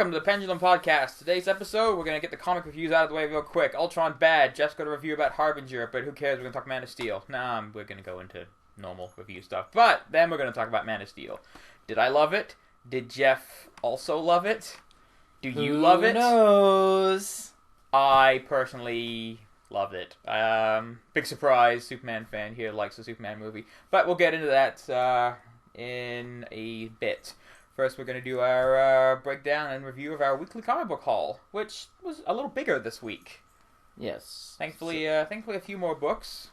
welcome to the Pendulum Podcast. Today's episode, we're going to get the comic reviews out of the way real quick. Ultron, bad. Geoff's got a review about Harbinger, but who cares? We're going to talk Man of Steel. We're going to go into normal review stuff. But then we're going to talk about Man of Steel. Did I love it? Did Geoff also love it? Do you love it? Who knows? I personally loved it. Big surprise, Superman fan here likes the Superman movie. But we'll get into that in a bit. First, we're going to do our breakdown and review of our weekly comic book haul, which was a little bigger this week. Yes. Thankfully, a few more books,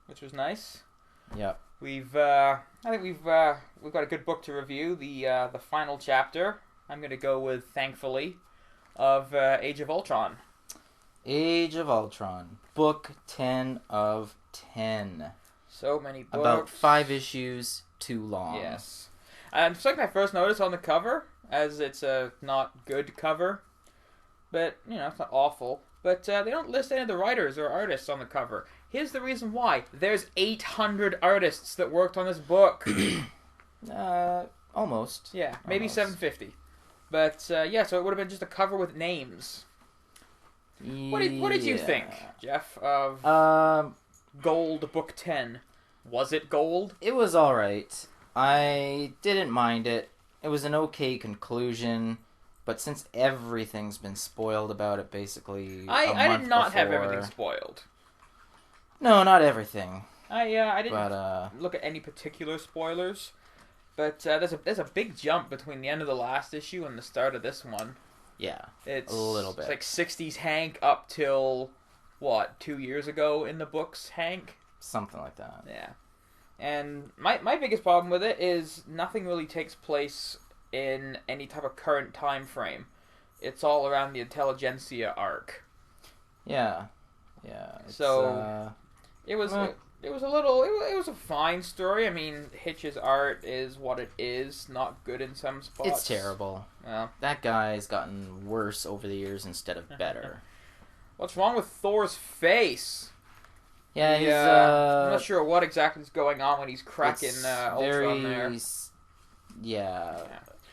which was nice. Yep. I think we've got a good book to review. The final chapter. I'm going to go with, thankfully, of Age of Ultron. Age of Ultron, book 10 of 10. So many books. About 5 issues too long. Yes. And it's like my first notice on the cover, as it's a not good cover, but, it's not awful. But they don't list any of the writers or artists on the cover. Here's the reason why. There's 800 artists that worked on this book. Almost. Yeah, maybe almost. 750. But, so it would have been just a cover with names. What did you think, Geoff, of Gold Book 10? Was it gold? It was alright. I didn't mind it. It was an okay conclusion, but since everything's been spoiled about it, basically, I did not have everything spoiled. No, not everything. I didn't look at any particular spoilers, but there's a big jump between the end of the last issue and the start of this one. Yeah, it's a little bit. It's like 60s Hank up till 2 years ago in the books, Hank? Something like that. Yeah. And my biggest problem with it is nothing really takes place in any type of current time frame. It's all around the Intelligentsia arc. Yeah. So it was a fine story. I mean, Hitch's art is what it is. Not good in some spots. It's terrible. Well, that guy's gotten worse over the years instead of better. What's wrong with Thor's face? Yeah, I'm not sure what exactly is going on when he's cracking Ultron there. Yeah.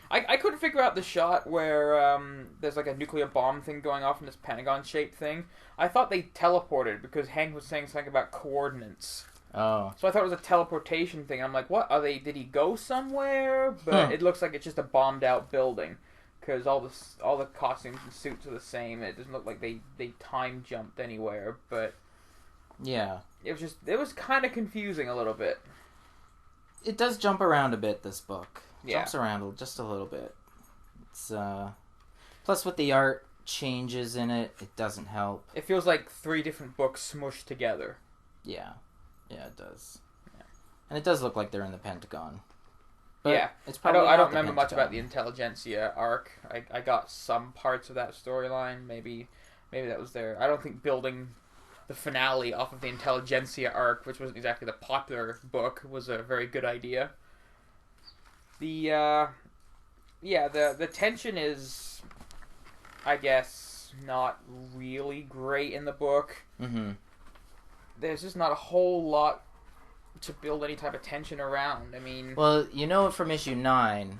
I couldn't figure out the shot where there's like a nuclear bomb thing going off in this Pentagon-shaped thing. I thought they teleported because Hank was saying something about coordinates. Oh. So I thought it was a teleportation thing. I'm like, what? Did he go somewhere? But it looks like it's just a bombed-out building because all the costumes and suits are the same. It doesn't look like they time jumped anywhere, but... Yeah. It was kind of confusing a little bit. It does jump around a bit, this book. Yeah. Jumps around just a little bit. It's plus with the art changes in it, it doesn't help. It feels like 3 different books smushed together. Yeah. Yeah, it does. Yeah. And it does look like they're in the Pentagon. But yeah. It's probably I don't remember much about the Intelligentsia arc. I got some parts of that storyline. Maybe that was there. I don't think building the finale off of the Intelligentsia arc, which wasn't exactly the popular book, was a very good idea. The tension is, I guess, not really great in the book. Mm-hmm. There's just not a whole lot to build any type of tension around. I mean... Well, you know from issue 9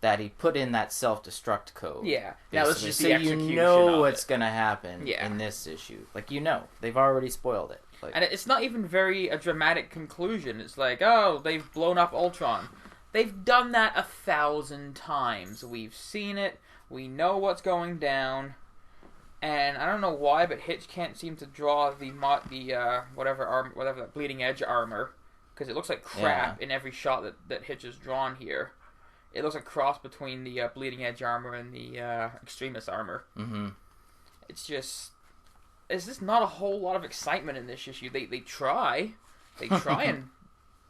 that he put in that self-destruct code. Yeah. That was just so the execution you know of what's it. Going to happen in this issue. Like, they've already spoiled it. Like, and it's not even a dramatic conclusion. It's like, oh, they've blown up Ultron. They've done that 1,000 times. We've seen it. We know what's going down. And I don't know why, but Hitch can't seem to draw whatever that bleeding edge armor, because it looks like crap in every shot that Hitch has drawn here. It looks like a cross between the bleeding edge armor and the extremist armor. Mm-hmm. It's just not a whole lot of excitement in this issue. They try and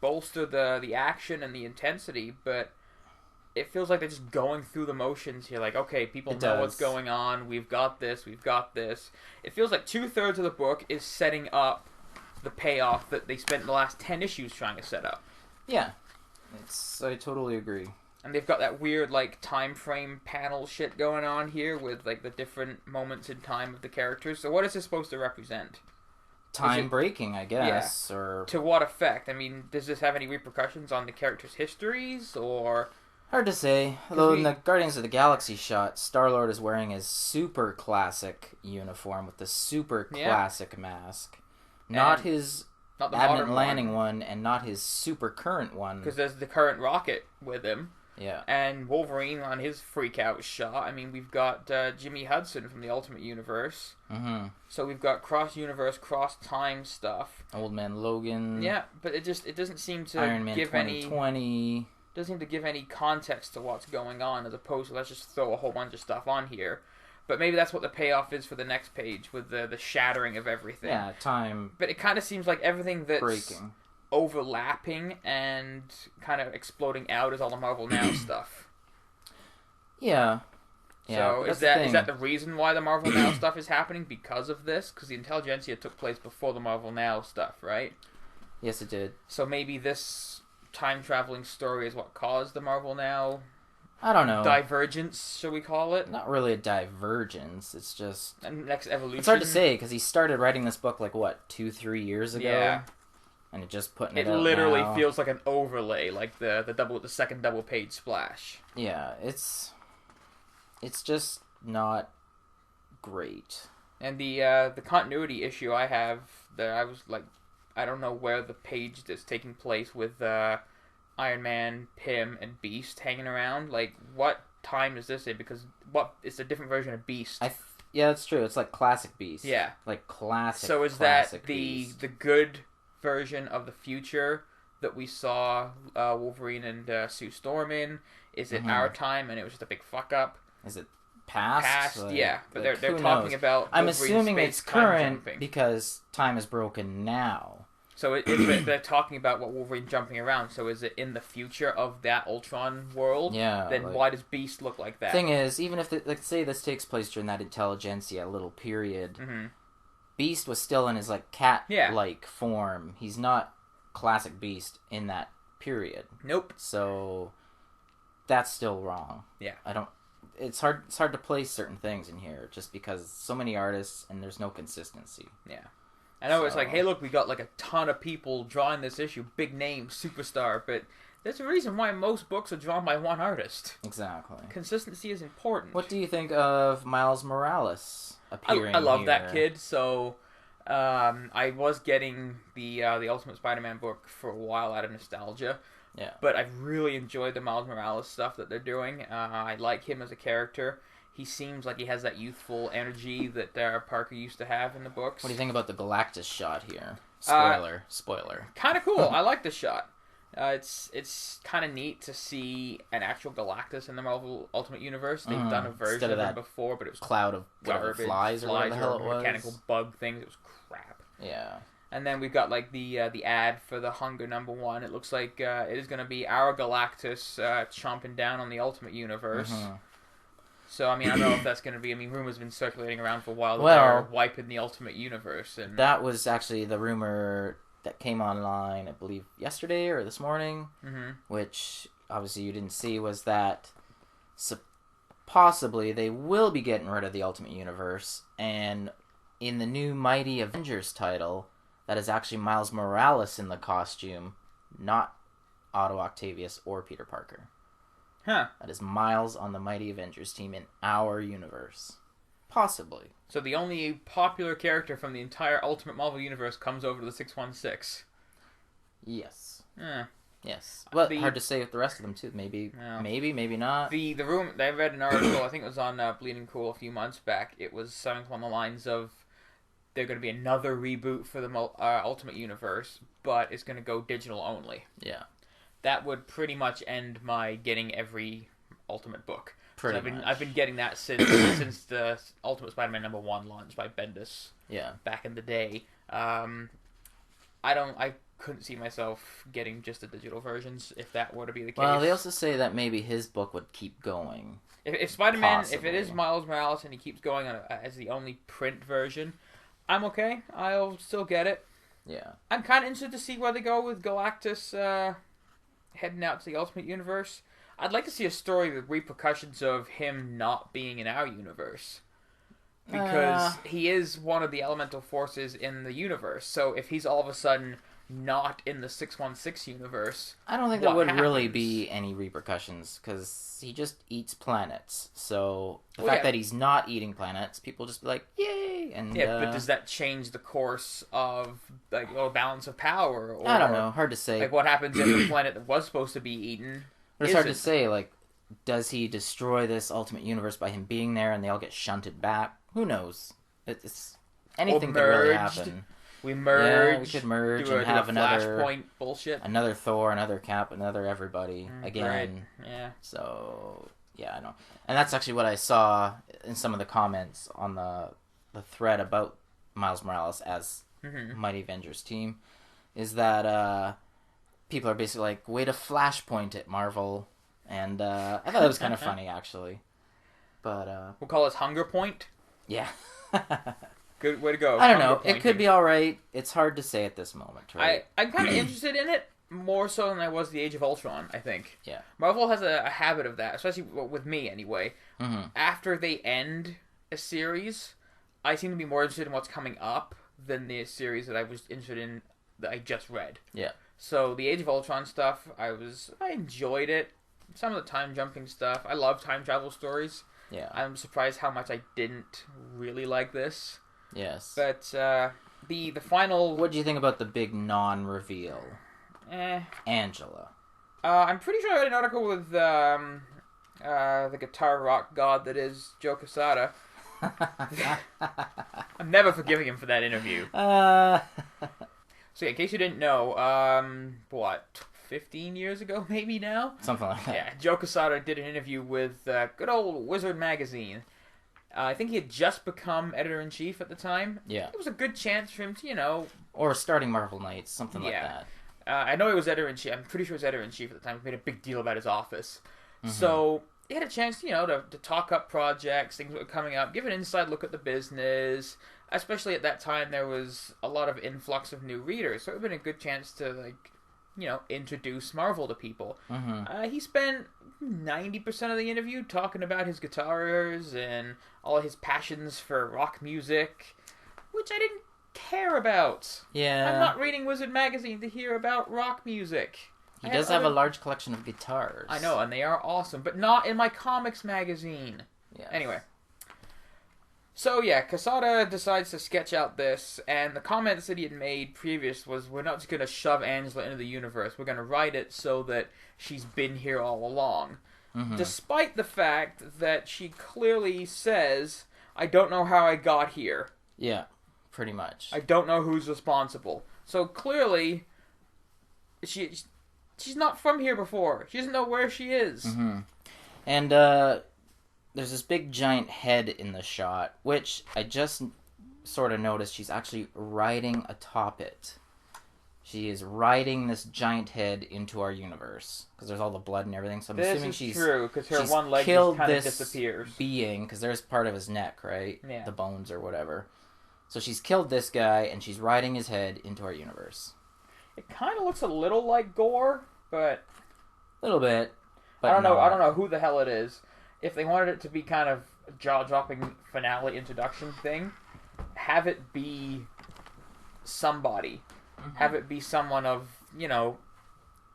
bolster the action and the intensity, but it feels like they're just going through the motions here. Like, okay, people know what's going on. We've got this. It feels like 2/3 of the book is setting up the payoff that they spent the last 10 issues trying to set up. Yeah. I totally agree. And they've got that weird, like, time frame panel shit going on here with, like, the different moments in time of the characters. So what is this supposed to represent? Time breaking, I guess. Yeah. Or to what effect? I mean, does this have any repercussions on the characters' histories, or Hard to say. Although in the Guardians of the Galaxy shot, Star-Lord is wearing his super classic uniform with the super classic mask. Not his not the Advent landing one, and not his super current one. Because there's the current rocket with him. Yeah. And Wolverine on his freak out shot. I mean, we've got Jimmy Hudson from the Ultimate Universe. Mm-hmm. So we've got cross-universe, cross-time stuff. Old Man Logan. Yeah, but it doesn't seem to Iron Man give 2020. Doesn't seem to give any context to what's going on, as opposed to let's just throw a whole bunch of stuff on here. But maybe that's what the payoff is for the next page, with the shattering of everything. Yeah, time. But it kind of seems like everything that's breaking, overlapping and kind of exploding out is all the Marvel Now stuff. Yeah. So is that the reason why the Marvel Now stuff is happening? Because of this? Because the Intelligentsia took place before the Marvel Now stuff, right? Yes, it did. So maybe this time-traveling story is what caused the Marvel Now... I don't know. Divergence, shall we call it? Not really a divergence. It's just... And next evolution. It's hard to say, because he started writing this book, 2-3 years ago? Yeah. And it just putting it out literally now. feels like an overlay, like the second double-page splash. Yeah, it's just not great. And the continuity issue I have, I was like, I don't know where the page that's taking place with... Iron Man, Pym, and Beast hanging around. Like, what time is this in? Because it's a different version of Beast. Yeah, that's true. It's like classic Beast. Yeah. Like classic. So is that the good version of the future that we saw Wolverine and Sue Storm in? Is it our time and it was just a big fuck up? Is it past? Yeah. But they're talking about I'm Wolverine's assuming it's current jumping. because time is broken now. So they're talking about what Wolverine jumping around. So is it in the future of that Ultron world? Yeah. Then why does Beast look like that? Thing is, even if say this takes place during that Intelligentsia little period, Beast was still in his cat-like form. He's not classic Beast in that period. Nope. So that's still wrong. Yeah. It's hard to place certain things in here just because so many artists and there's no consistency. Yeah. I know it's like, hey, look, we got a ton of people drawing this issue, big name, superstar, but there's a reason why most books are drawn by one artist. Exactly. Consistency is important. What do you think of Miles Morales appearing I love here? that kid, so I was getting the Ultimate Spider-Man book for a while out of nostalgia. Yeah. But I've really enjoyed the Miles Morales stuff that they're doing. I like him as a character. He seems like he has that youthful energy that Parker used to have in the books. What do you think about the Galactus shot here? Spoiler. Kind of cool. I like the shot. It's kind of neat to see an actual Galactus in the Marvel Ultimate Universe. They've done a version of him before, but it was cloud of garbage, flies or whatever the hell it was. Mechanical bug things. It was crap. Yeah. And then we've got the ad for the Hunger #1. It looks like it is going to be our Galactus chomping down on the Ultimate Universe. So, I mean, I don't know if that's going to be... I mean, rumors have been circulating around for a while that they're wiping the Ultimate Universe. And that was actually the rumor that came online, I believe, yesterday or this morning, which obviously you didn't see, was that possibly they will be getting rid of the Ultimate Universe, and in the new Mighty Avengers title, that is actually Miles Morales in the costume, not Otto Octavius or Peter Parker. Huh. That is Miles on the Mighty Avengers team in our universe. Possibly. So the only popular character from the entire Ultimate Marvel Universe comes over to the 616. Yes. Yes. Well, hard to say with the rest of them, too. Maybe not. The room, I read an article, I think it was on Bleeding Cool a few months back. It was something along the lines of there's going to be another reboot for the Ultimate Universe, but it's going to go digital only. Yeah. That would pretty much end my getting every Ultimate book. Pretty much. much. I've been getting that since the Ultimate Spider-Man #1 launched by Bendis. Yeah. Back in the day. I couldn't see myself getting just the digital versions if that were to be the case. Well, they also say that maybe his book would keep going. If Spider-Man, if it is Miles Morales and he keeps going on as the only print version, I'm okay. I'll still get it. Yeah. I'm kind of interested to see where they go with Galactus heading out to the Ultimate Universe. I'd like to see a story with repercussions of him not being in our universe. Because he is one of the elemental forces in the universe. So if he's all of a sudden not in the 616 universe, I don't think what there would happens? really be any repercussions, because he just eats planets. So the fact that he's not eating planets, people just be like, yay! And Yeah, but does that change the course of, like, balance of power? Or, I don't know. Hard to say. Like, what happens if the planet that was supposed to be eaten But it's hard to isn't? say, like, does he destroy this ultimate universe by him being there and they all get shunted back? Who knows? It's anything could really happen. We merge. Yeah, we could merge do and have another Flashpoint bullshit. Another Thor, another Cap, another everybody again. Right. Yeah. So yeah, I know. And that's actually what I saw in some of the comments on the thread about Miles Morales as Mighty Avengers team, is that people are basically like, way to Flashpoint it, Marvel. And I thought that was kind of funny, actually. But we'll call this Hunger Point. yeah. Good way to go. I don't know. It could be all right. It's hard to say at this moment, right? I'm kind of interested in it more so than I was the Age of Ultron, I think. Yeah. Marvel has a habit of that, especially with me anyway. Mm-hmm. After they end a series, I seem to be more interested in what's coming up than the series that I was interested in that I just read. Yeah. So the Age of Ultron stuff, I enjoyed it. Some of the time jumping stuff, I love time travel stories. Yeah. I'm surprised how much I didn't really like this. Yes. But the final... What do you think about the big non-reveal? Eh. Angela. I'm pretty sure I read an article with the guitar rock god that is Joe Quesada. I'm never forgiving him for that interview. So yeah, in case you didn't know, 15 years ago maybe now? Something like that. Yeah, Joe Quesada did an interview with good old Wizard magazine. I think he had just become editor-in-chief at the time. Yeah. It was a good chance for him to, Or starting Marvel Knights, something like that. I know he was editor-in-chief. I'm pretty sure he was editor-in-chief at the time. He made a big deal about his office. Mm-hmm. So he had a chance, to talk up projects, things that were coming up, give an inside look at the business. Especially at that time, there was a lot of influx of new readers. So it would have been a good chance to, introduce Marvel to people. Mm-hmm. He spent 90% of the interview talking about his guitars and all his passions for rock music, which I didn't care about. Yeah. I'm not reading Wizard magazine to hear about rock music. He does have a large collection of guitars. I know, and they are awesome, but not in my comics magazine. Yes. Anyway. So yeah, Quesada decides to sketch out this, and the comments that he had made previous was, we're not just going to shove Angela into the universe, we're going to write it so that she's been here all along. Mm-hmm. Despite the fact that she clearly says, I don't know how I got here. Yeah, pretty much. I don't know who's responsible. So clearly, she's not from here before. She doesn't know where she is. Mm-hmm. And there's this big giant head in the shot, which I just sort of noticed she's actually riding atop it. She is riding this giant head into our universe because there's all the blood and everything. So I'm assuming she's true because her one leg killed just kind of this disappears. being, because there's part of his neck, right? Yeah. The bones or whatever. So she's killed this guy and she's riding his head into our universe. It kind of looks a little like gore, but A little bit. But I don't know. not. I don't know who the hell it is. If they wanted it to be kind of a jaw-dropping finale introduction thing, have it be somebody. Mm-hmm. Have it be someone of,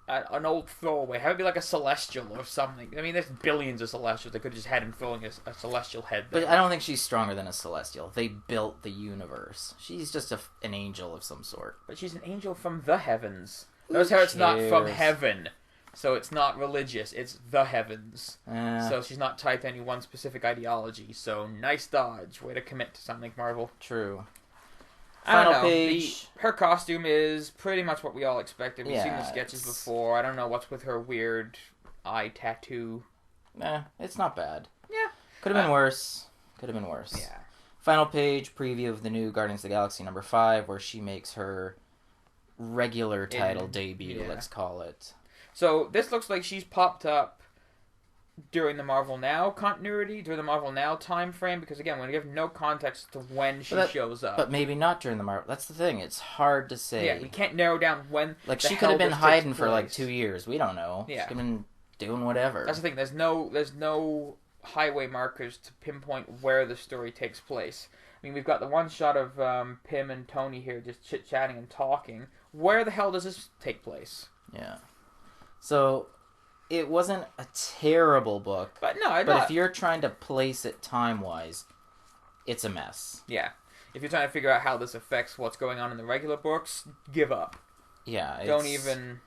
an old throwaway. Have it be like a Celestial or something. I mean, there's billions of Celestials. They could have just had him throwing a Celestial head there. But I don't think she's stronger than a Celestial. They built the universe. She's just an angel of some sort. But she's an angel from the heavens. Notice how it's not from cares? heaven. So it's not religious. It's the heavens. Eh, So she's not tied to any one specific ideology. So nice dodge. Way to commit to something, Marvel. true. I don't Final know. page. Her costume is pretty much what we all expected. We've seen Yeah, the sketches it's- before. I don't know what's with her weird eye tattoo. It's not bad. Yeah. Could have been worse. Could have been worse. Yeah. Final page, preview of the new Guardians of the Galaxy number 5, where she makes her regular title debut, yeah. let's call it. So this looks like she's popped up during the Marvel Now continuity, during the Marvel Now time frame, because again, we have no context to when she shows up. But maybe not during the Marvel. That's the thing. It's hard to say. Yeah, we can't narrow down when. Like, the she hell could have been this hiding takes for like place. 2 years. We don't know. Yeah. She could have been doing whatever. That's the thing. There's no highway markers to pinpoint where the story takes place. I mean, we've got the one shot of Pym and Tony here just chit-chatting and talking. Where the hell does this take place? Yeah. So, it wasn't a terrible book. But no, But if you're trying to place it time-wise, it's a mess. Yeah. If you're trying to figure out how this affects what's going on in the regular books, give up. Yeah. Don't even...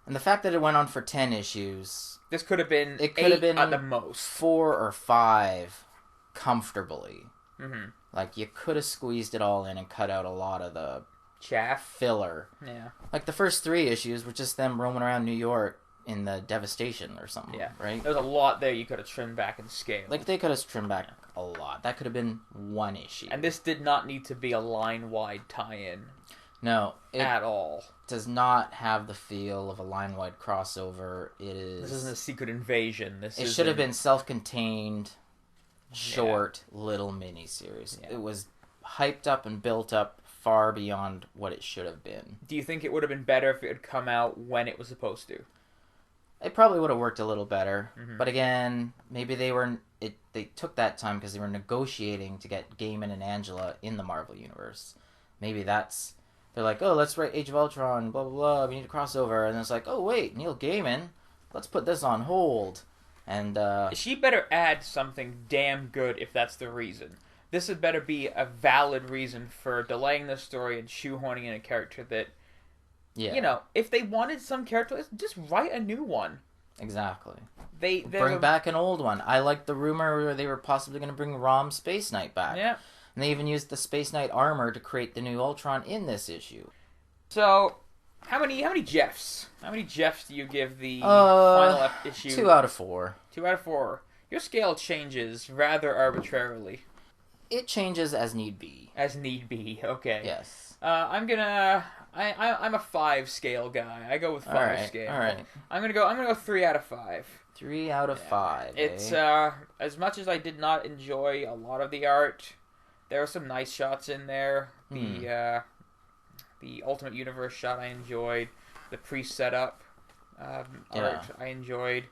And the fact that it went on for 10 issues... This could have been It could have been at the most. 4 or 5 comfortably. Mm-hmm. Like, you could have squeezed it all in and cut out a lot of the chaff filler. Yeah. Like, the first 3 issues were just them roaming around New York in the devastation or something, yeah. right? There was a lot there you could have trimmed back and scaled. Like, they could have trimmed back a lot. That could have been 1 issue. And this did not need to be a line-wide tie-in. No. At all. Does not have the feel of a line-wide crossover. It is... This isn't a secret invasion. It should have been self-contained, short, little mini-series. Yeah. It was hyped up and built up far beyond what it should have been. Do you think it would have been better if it had come out when it was supposed to? It probably would have worked a little better. Mm-hmm. But again, maybe they took that time because they were negotiating to get Gaiman and Angela in the Marvel Universe. Maybe that's... They're like, oh, let's write Age of Ultron, blah, blah, blah, we need a crossover. And it's like, oh, wait, Neil Gaiman, let's put this on hold. And, She better add something damn good if that's the reason. This had better be a valid reason for delaying the story and shoehorning in a character that, yeah. you know, if they wanted some character, just write a new one. Exactly. Bring back an old one. I like the rumor where they were possibly going to bring Rom Space Knight back. Yeah. And they even used the Space Knight armor to create the new Ultron in this issue. So, how many Geoffs? How many Geoffs do you give the final issue? 2 out of 4. 2 out of 4. Your scale changes rather arbitrarily. It changes as need be. As need be, okay. Yes. I'm a 5 scale guy. I go with 5 scale. All right. I'm gonna go 3 out of 5. 3 out of 5. It's as much as I did not enjoy a lot of the art, there were some nice shots in there. The Ultimate Universe shot I enjoyed. The pre-setup art I enjoyed.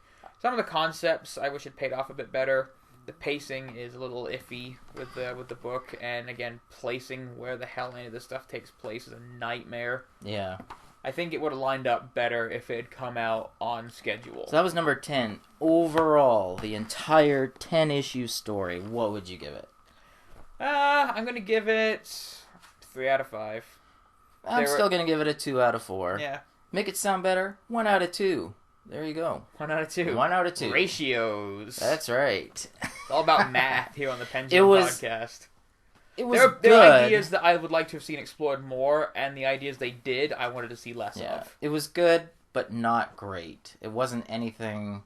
Some of the concepts I wish had paid off a bit better. The pacing is a little iffy with the book, and again, placing where the hell any of this stuff takes place is a nightmare. Yeah. I think it would have lined up better if it had come out on schedule. So that was number 10. Overall, the entire 10-issue story, what would you give it? I'm going to give it 3 out of 5. I'm still going to give it a 2 out of 4. Yeah. Make it sound better? 1 out of 2. There you go. 1 out of 2. 1 out of 2. Ratios. That's right. It's all about math here on the Pendulum podcast. It was there are ideas that I would like to have seen explored more, and the ideas they did, I wanted to see less of. It was good, but not great. It wasn't anything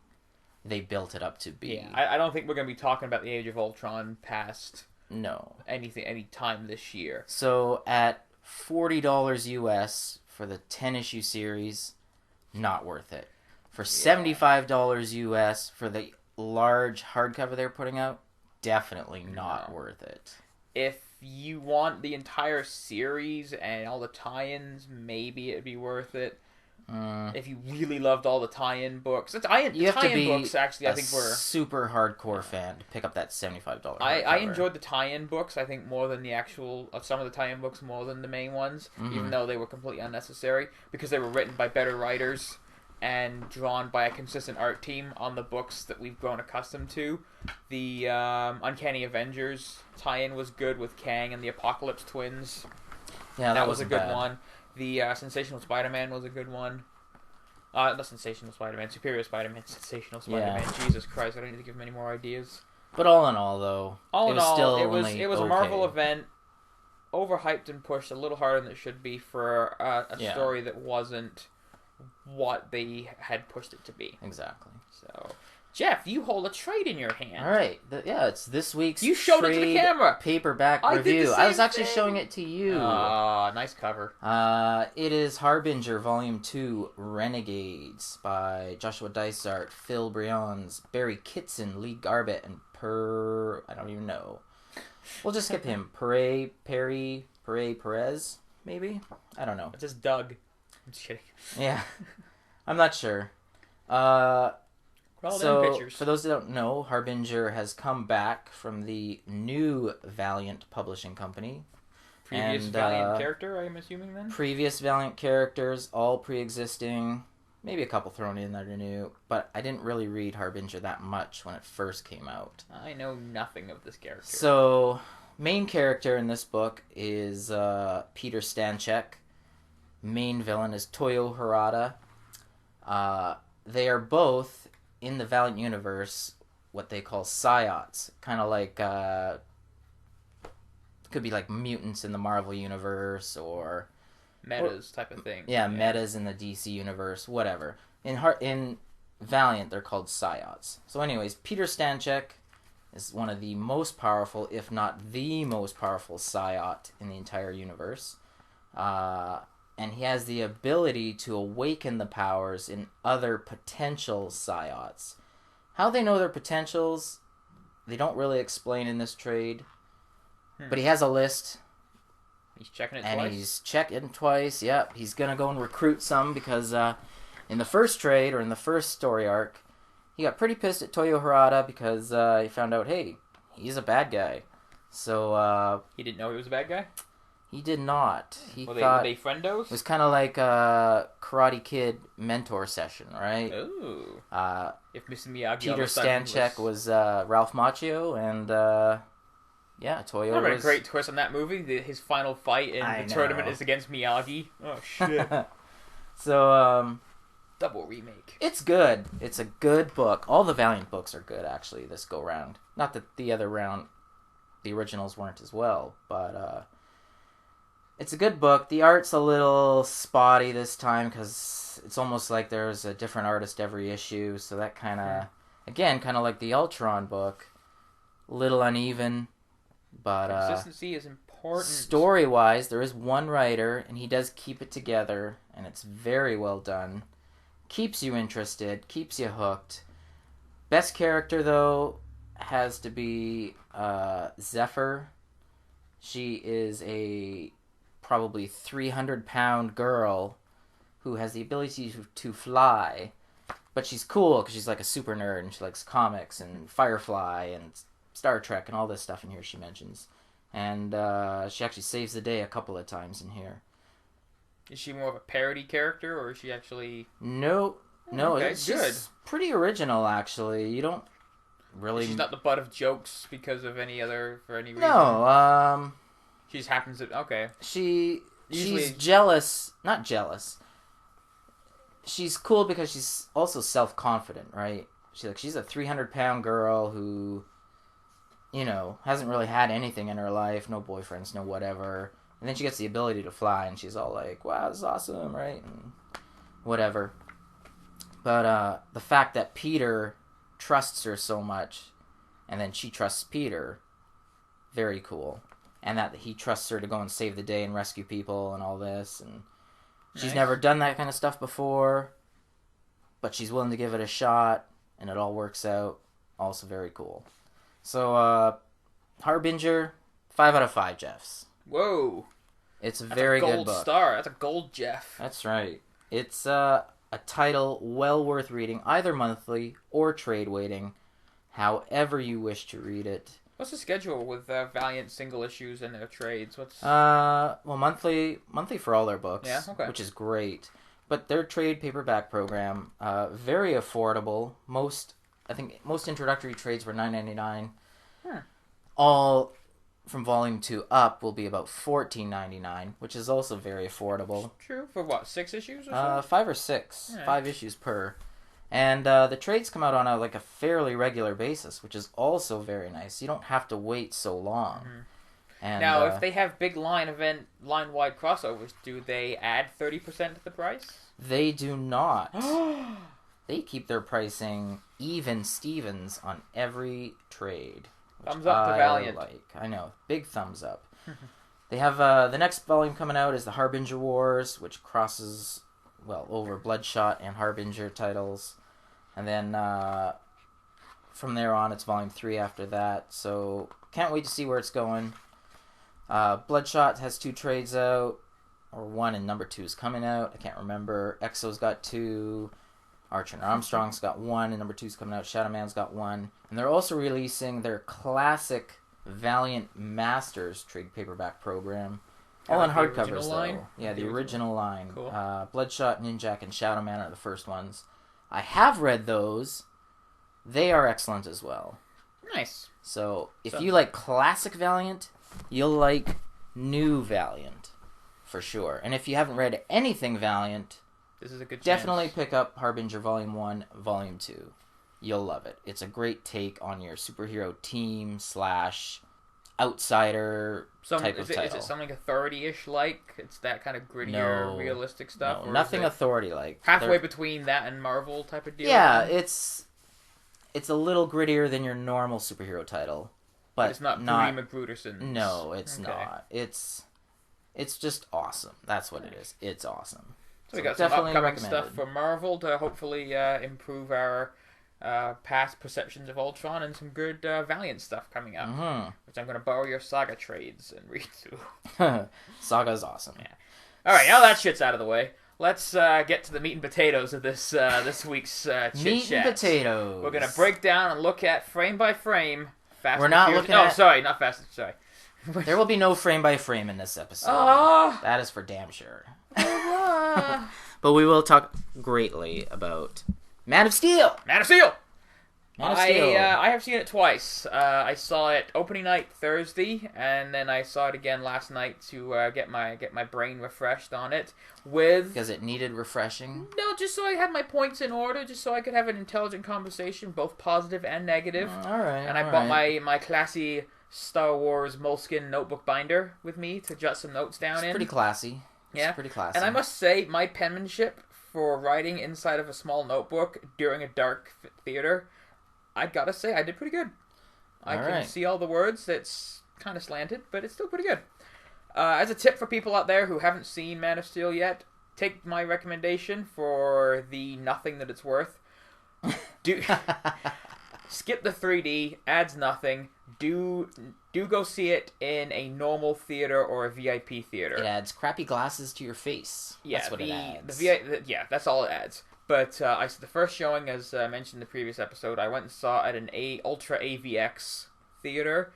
they built it up to be. Yeah, I don't think we're going to be talking about the Age of Ultron past any time this year. So at $40 US for the 10-issue series, not worth it. For $75 US for the large hardcover they're putting out, definitely not worth it. If you want the entire series and all the tie-ins, maybe it'd be worth it. If you really loved all the tie-in books, you have to be books actually, I think were super hardcore fan to pick up that $75. I enjoyed the tie-in books. I think more than the actual some of the tie-in books more than the main ones, even though they were completely unnecessary because they were written by better writers and drawn by a consistent art team on the books that we've grown accustomed to. The Uncanny Avengers tie-in was good with Kang and the Apocalypse Twins. Yeah, that was a good one. The Sensational Spider-Man was a good one. Not Sensational Spider-Man, Superior Spider-Man, Sensational Spider-Man. Yeah. Jesus Christ, I don't need to give him any more ideas. But all in all, though, it was a Marvel event, overhyped and pushed a little harder than it should be for a story that wasn't what they had pushed it to be. Exactly. So, Geoff, you hold a trade in your hand. All right. It's this week's You showed it to the camera. Paperback review. I was actually showing it to you. Nice cover. It is Harbinger Volume 2, Renegades by Joshua Dysart, Phil Brions, Barry Kitson, Lee Garbett, and I don't even know. We'll just skip him. Perez, maybe? I don't know. It's just Doug. I'm just kidding. Yeah. I'm not sure. All them So, pictures. for those that don't know, Harbinger has come back from the new Valiant publishing company. Previous Valiant character, I'm assuming then? Previous Valiant characters, all pre-existing. Maybe a couple thrown in that are new. But I didn't really read Harbinger that much when it first came out. I know nothing of this character. So, main character in this book is Peter Stanchek. Main villain is Toyo Harada. They are both, in the Valiant universe, what they call psiots. Kind of like... could be like mutants in the Marvel universe, or... Metas type of thing. Yeah, metas in the DC universe, whatever. In Valiant, they're called psiots. So anyways, Peter Stanchek is one of the most powerful, if not the most powerful psiot in the entire universe. And he has the ability to awaken the powers in other potential psiots. How they know their potentials, they don't really explain in this trade. But he has a list. He's checking it and twice? He's checking twice, yep. He's going to go and recruit some because in the first trade, or in the first story arc, he got pretty pissed at Toyo Harada because he found out, hey, he's a bad guy. So... he didn't know he was a bad guy? He did not. He were thought they friendos? It was kind of like a Karate Kid mentor session, right? Ooh. If Mr. Miyagi Peter Stanchek was Ralph Macchio, and yeah, Toyo was... was... a great twist on that movie. His final fight in the tournament is against Miyagi. Oh, shit. So, double remake. It's good. It's a good book. All the Valiant books are good, actually, this go-round. Not that the other round, the originals weren't as well, but... it's a good book. The art's a little spotty this time because it's almost like there's a different artist every issue. So that kind of, again, kind of like the Ultron book, little uneven. But consistency is important. Story-wise, there is one writer, and he does keep it together, and it's very well done. Keeps you interested, keeps you hooked. Best character, though, has to be Zephyr. She is a... probably 300-pound girl who has the ability to fly, but she's cool because she's like a super nerd and she likes comics and Firefly and Star Trek and all this stuff in here she mentions. And she actually saves the day a couple of times in here. Is she more of a parody character, or is she actually... No, okay, it's good. just pretty original, actually. You don't really... She's not the butt of jokes for any reason? No, She just happens to... Okay. She's jealous. Not jealous. She's cool because she's also self-confident, right? She's a 300-pound girl who, hasn't really had anything in her life. No boyfriends, no whatever. And then she gets the ability to fly, and she's all like, wow, this is awesome, right? And whatever. But the fact that Peter trusts her so much, and then she trusts Peter, very cool. And that he trusts her to go and save the day and rescue people and all this. And she's never done that kind of stuff before, but she's willing to give it a shot, and it all works out. Also very cool. So, Harbinger, 5 out of 5 Geoffs. Whoa. It's a very good book. Gold star. That's a gold Geoff. That's right. It's a title well worth reading, either monthly or trade waiting, however you wish to read it. What's the schedule with Valiant single issues and their trades? Well, monthly for all their books, okay. Which is great. But their trade paperback program, very affordable. I think most introductory trades were $9.99. All from volume 2 up will be about $14.99, which is also very affordable. True. For what, 6 issues or so? 5 or 6. Yeah. 5 issues per. And the trades come out on a fairly regular basis, which is also very nice. You don't have to wait so long. Mm-hmm. And, now, if they have big line-wide crossovers, do they add 30% to the price? They do not. They keep their pricing even Stevens on every trade. Thumbs up to Valiant. I know. Big thumbs up. They have the next volume coming out is the Harbinger Wars, which crosses over Bloodshot and Harbinger titles. And then from there on, it's volume 3 after that. So can't wait to see where it's going. Bloodshot has 2 trades out, or 1 and number 2 is coming out. I can't remember. Exo's got 2. Archer and Armstrong's got one, and number 2's coming out. Shadow Man's got one. And they're also releasing their classic Valiant Masters trade paperback program. All on hardcovers, though. Line? Yeah, the original line. Cool. Bloodshot, Ninjak, and Shadow Man are the first ones. I have read those. They are excellent as well. Nice. So, if you like classic Valiant, you'll like new Valiant. For sure. And if you haven't read anything Valiant, this is a good definitely chance. pick up Harbinger Volume 1, Volume 2. You'll love it. It's a great take on your superhero team / outsider type of title. Is it something Authority-ish like? It's that kind of grittier, realistic stuff? No, or nothing Authority-like. Halfway between that and Marvel type of deal? Yeah, it's a little grittier than your normal superhero title. But it's not Green McGruderson. No, it's not. It's just awesome. That's what it is. It's awesome. So we got some upcoming stuff for Marvel to hopefully improve our past perceptions of Ultron, and some good Valiant stuff coming up, which I'm going to borrow your Saga trades and read through. Saga's awesome. Yeah. All right, now that shit's out of the way, let's get to the meat and potatoes of this week's chit chat. Meat and potatoes. We're going to break down and look at frame by frame. We're not looking at... sorry, not Fast. Sorry. There will be no frame by frame in this episode. That is for damn sure. But we will talk greatly about Man of Steel. Man of Steel. Man of Steel. I have seen it twice. I saw it opening night Thursday, and then I saw it again last night to get my brain refreshed on it. Because it needed refreshing? No, just so I had my points in order, just so I could have an intelligent conversation, both positive and negative. All right. And I bought my classy Star Wars moleskin notebook binder with me to jot some notes down in. It's pretty classy. Yeah. It's pretty classy. And I must say, my penmanship for writing inside of a small notebook during a dark theater, I gotta say, I did pretty good. I can see all the words. It's kind of slanted, but it's still pretty good. As a tip for people out there who haven't seen Man of Steel yet, take my recommendation for the nothing that it's worth. Skip the 3D, adds nothing. Do go see it in a normal theater or a VIP theater. It adds crappy glasses to your face. Yeah, that's what it adds. That's all it adds. But the first showing, as mentioned in the previous episode, I went and saw at an Ultra AVX theater.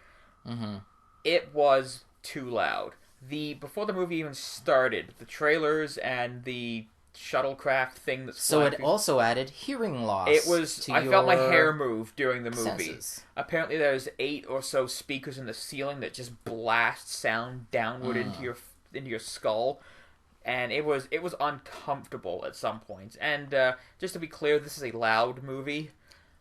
Mm-hmm. It was too loud. Before the movie even started, the trailers and the shuttlecraft thing that's so it also added hearing loss. It was. I felt my hair move during the movie. Senses. Apparently, there's 8 or so speakers in the ceiling that just blast sound downward into your skull, and it was uncomfortable at some points. And just to be clear, this is a loud movie,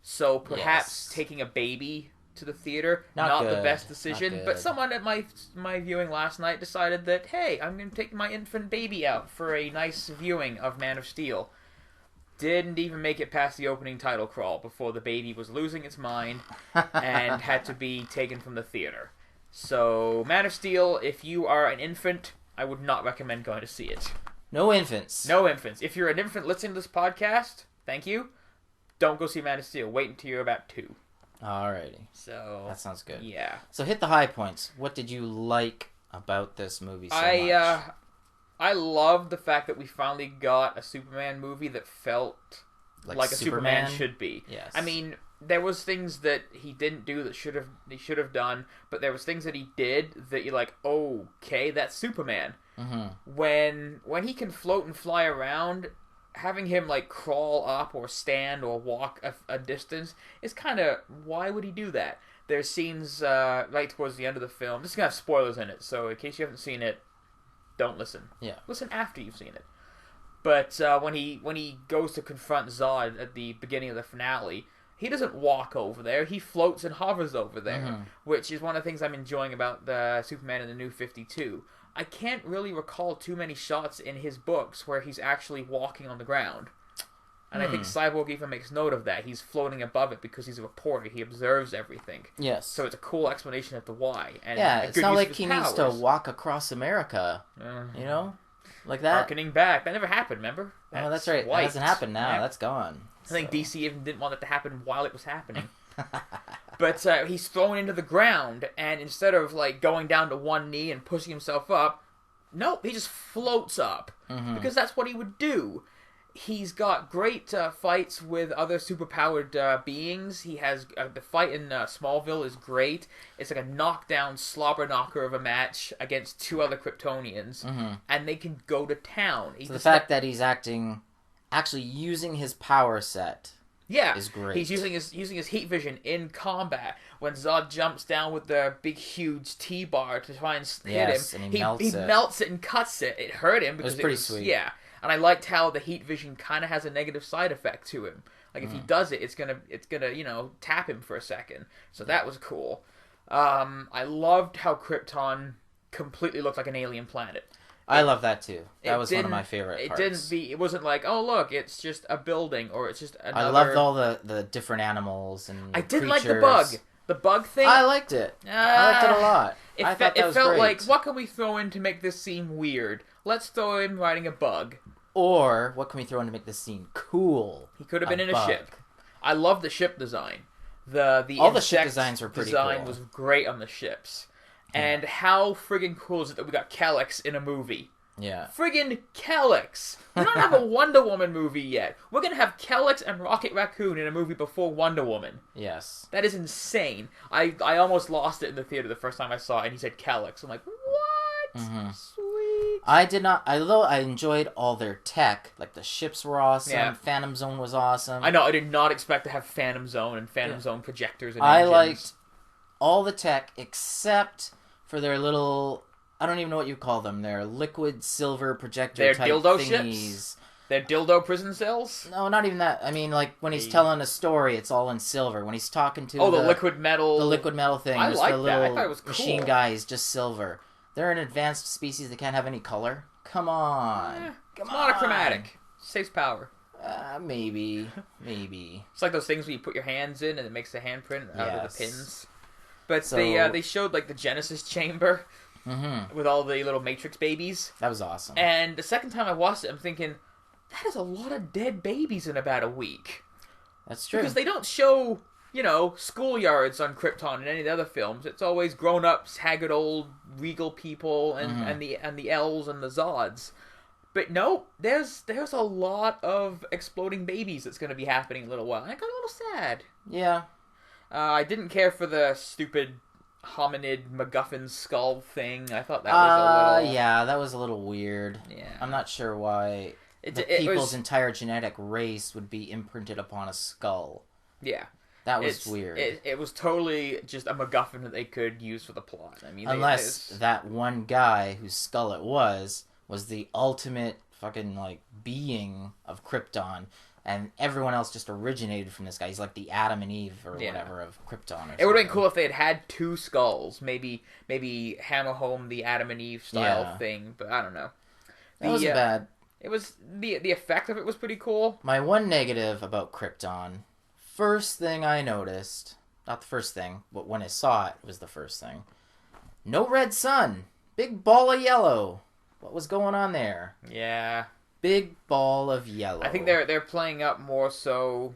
so perhaps taking a baby to the theater not the best decision. But someone at my viewing last night decided that, hey, I'm going to take my infant baby out for a nice viewing of Man of Steel. Didn't even make it past the opening title crawl before the baby was losing its mind and had to be taken from the theater. So, Man of Steel, if you are an infant, I would not recommend going to see it. No infants. No infants. If you're an infant listening to this podcast, thank you. Don't go see Man of Steel. Wait until you're about 2. Alrighty. So that sounds good. Yeah. So hit the high points. What did you like about this movie so much? I loved the fact that we finally got a Superman movie that felt like a Superman should be. Yes. I mean, there was things that he didn't do that he should have done, but there was things that he did that you're like, okay, that's Superman. Mm-hmm. When he can float and fly around, having him like crawl up or stand or walk a distance is kind of, why would he do that? There's scenes right towards the end of the film. This is gonna have spoilers in it, so in case you haven't seen it, don't listen. Yeah. Listen after you've seen it. But when he goes to confront Zod at the beginning of the finale, he doesn't walk over there. He floats and hovers over there, which is one of the things I'm enjoying about the Superman in the New 52. I can't really recall too many shots in his books where he's actually walking on the ground. And I think Cyborg even makes note of that. He's floating above it because he's a reporter. He observes everything. Yes. So it's a cool explanation of the why. And it's not like he needs to walk across America. You know? Like that. Harkening back. That never happened, remember? That's right. That doesn't happen now. Yeah. That's gone. I think DC even didn't want it to happen while it was happening. But he's thrown into the ground, and instead of like going down to one knee and pushing himself up, nope, he just floats up. Because that's what he would do. He's got great fights with other superpowered beings. He has the fight in Smallville is great. It's like a knockdown slobber knocker of a match against 2 other Kryptonians, and they can go to town. So the fact that he's actually using his power set, is great. He's using his heat vision in combat. When Zod jumps down with the big huge T-bar to try and hit him, and he melts it and cuts it. It hurt him because it was pretty sweet. Yeah. And I liked how the heat vision kind of has a negative side effect to him. Like if he does it, it's gonna tap him for a second. So that was cool. I loved how Krypton completely looked like an alien planet. I love that too. That was one of my favorite parts. It wasn't like, oh look, it's just a building or it's just another. I loved all the different animals and I did creatures. like the bug. The bug thing. I liked it. I liked it a lot. It felt like, what can we throw in to make this seem weird? Let's throw in riding a bug. Or, what can we throw in to make this scene cool? He could have been in a ship. I love the ship design. All the ship designs were pretty design cool. was great on the ships. And how friggin' cool is it that we got Calyx in a movie? Yeah. Friggin' Calyx! We don't have a Wonder Woman movie yet. We're gonna have Calyx and Rocket Raccoon in a movie before Wonder Woman. Yes. That is insane. I almost lost it in the theater the first time I saw it, and he said Calyx. I'm like, what? Sweet. I did not, although I enjoyed all their tech, like the ships were awesome, Phantom Zone was awesome. I know, I did not expect to have Phantom Zone and Phantom Zone projectors and I engines. liked all the tech except for their little, I don't even know what you call them, their liquid silver projector type dildo thingies. Ships? Their dildo prison cells? No, not even that. I mean, like, when he's telling a story, it's all in silver. When he's talking to the liquid metal... The liquid metal thing. I like the that. I little thought it was cool. machine guy is just silver. They're an advanced species that can't have any color. Come on. Come on. Monochromatic. Saves power. Maybe. It's like those things where you put your hands in and it makes the handprint out of the pins. But So- they showed, like, the Genesis chamber with all the little Matrix babies. That was awesome. And the second time I watched it, I'm thinking, that is a lot of dead babies in about a week. That's true. Because they don't show, schoolyards on Krypton in any of the other films. It's always grown-ups, haggard old regal people, and the elves and the Zods. But no, there's a lot of exploding babies that's going to be happening in a little while. I got a little sad. Yeah. I didn't care for the stupid hominid MacGuffin skull thing. I thought that was a little... Yeah, that was a little weird. Yeah. I'm not sure why people's entire genetic race would be imprinted upon a skull. Yeah. That was weird. It was totally just a MacGuffin that they could use for the plot. I mean, unless that one guy whose skull it was the ultimate fucking, like, being of Krypton, and everyone else just originated from this guy. He's like the Adam and Eve or whatever of Krypton. It would have been cool if they had 2 skulls. Maybe hammer home the Adam and Eve style thing, but I don't know. That wasn't bad. It was the effect of it was pretty cool. My one negative about Krypton, first thing I noticed, not the first thing, but when I saw it was the first thing. No red sun. Big ball of yellow. What was going on there? Yeah. Big ball of yellow. I think they're playing up more so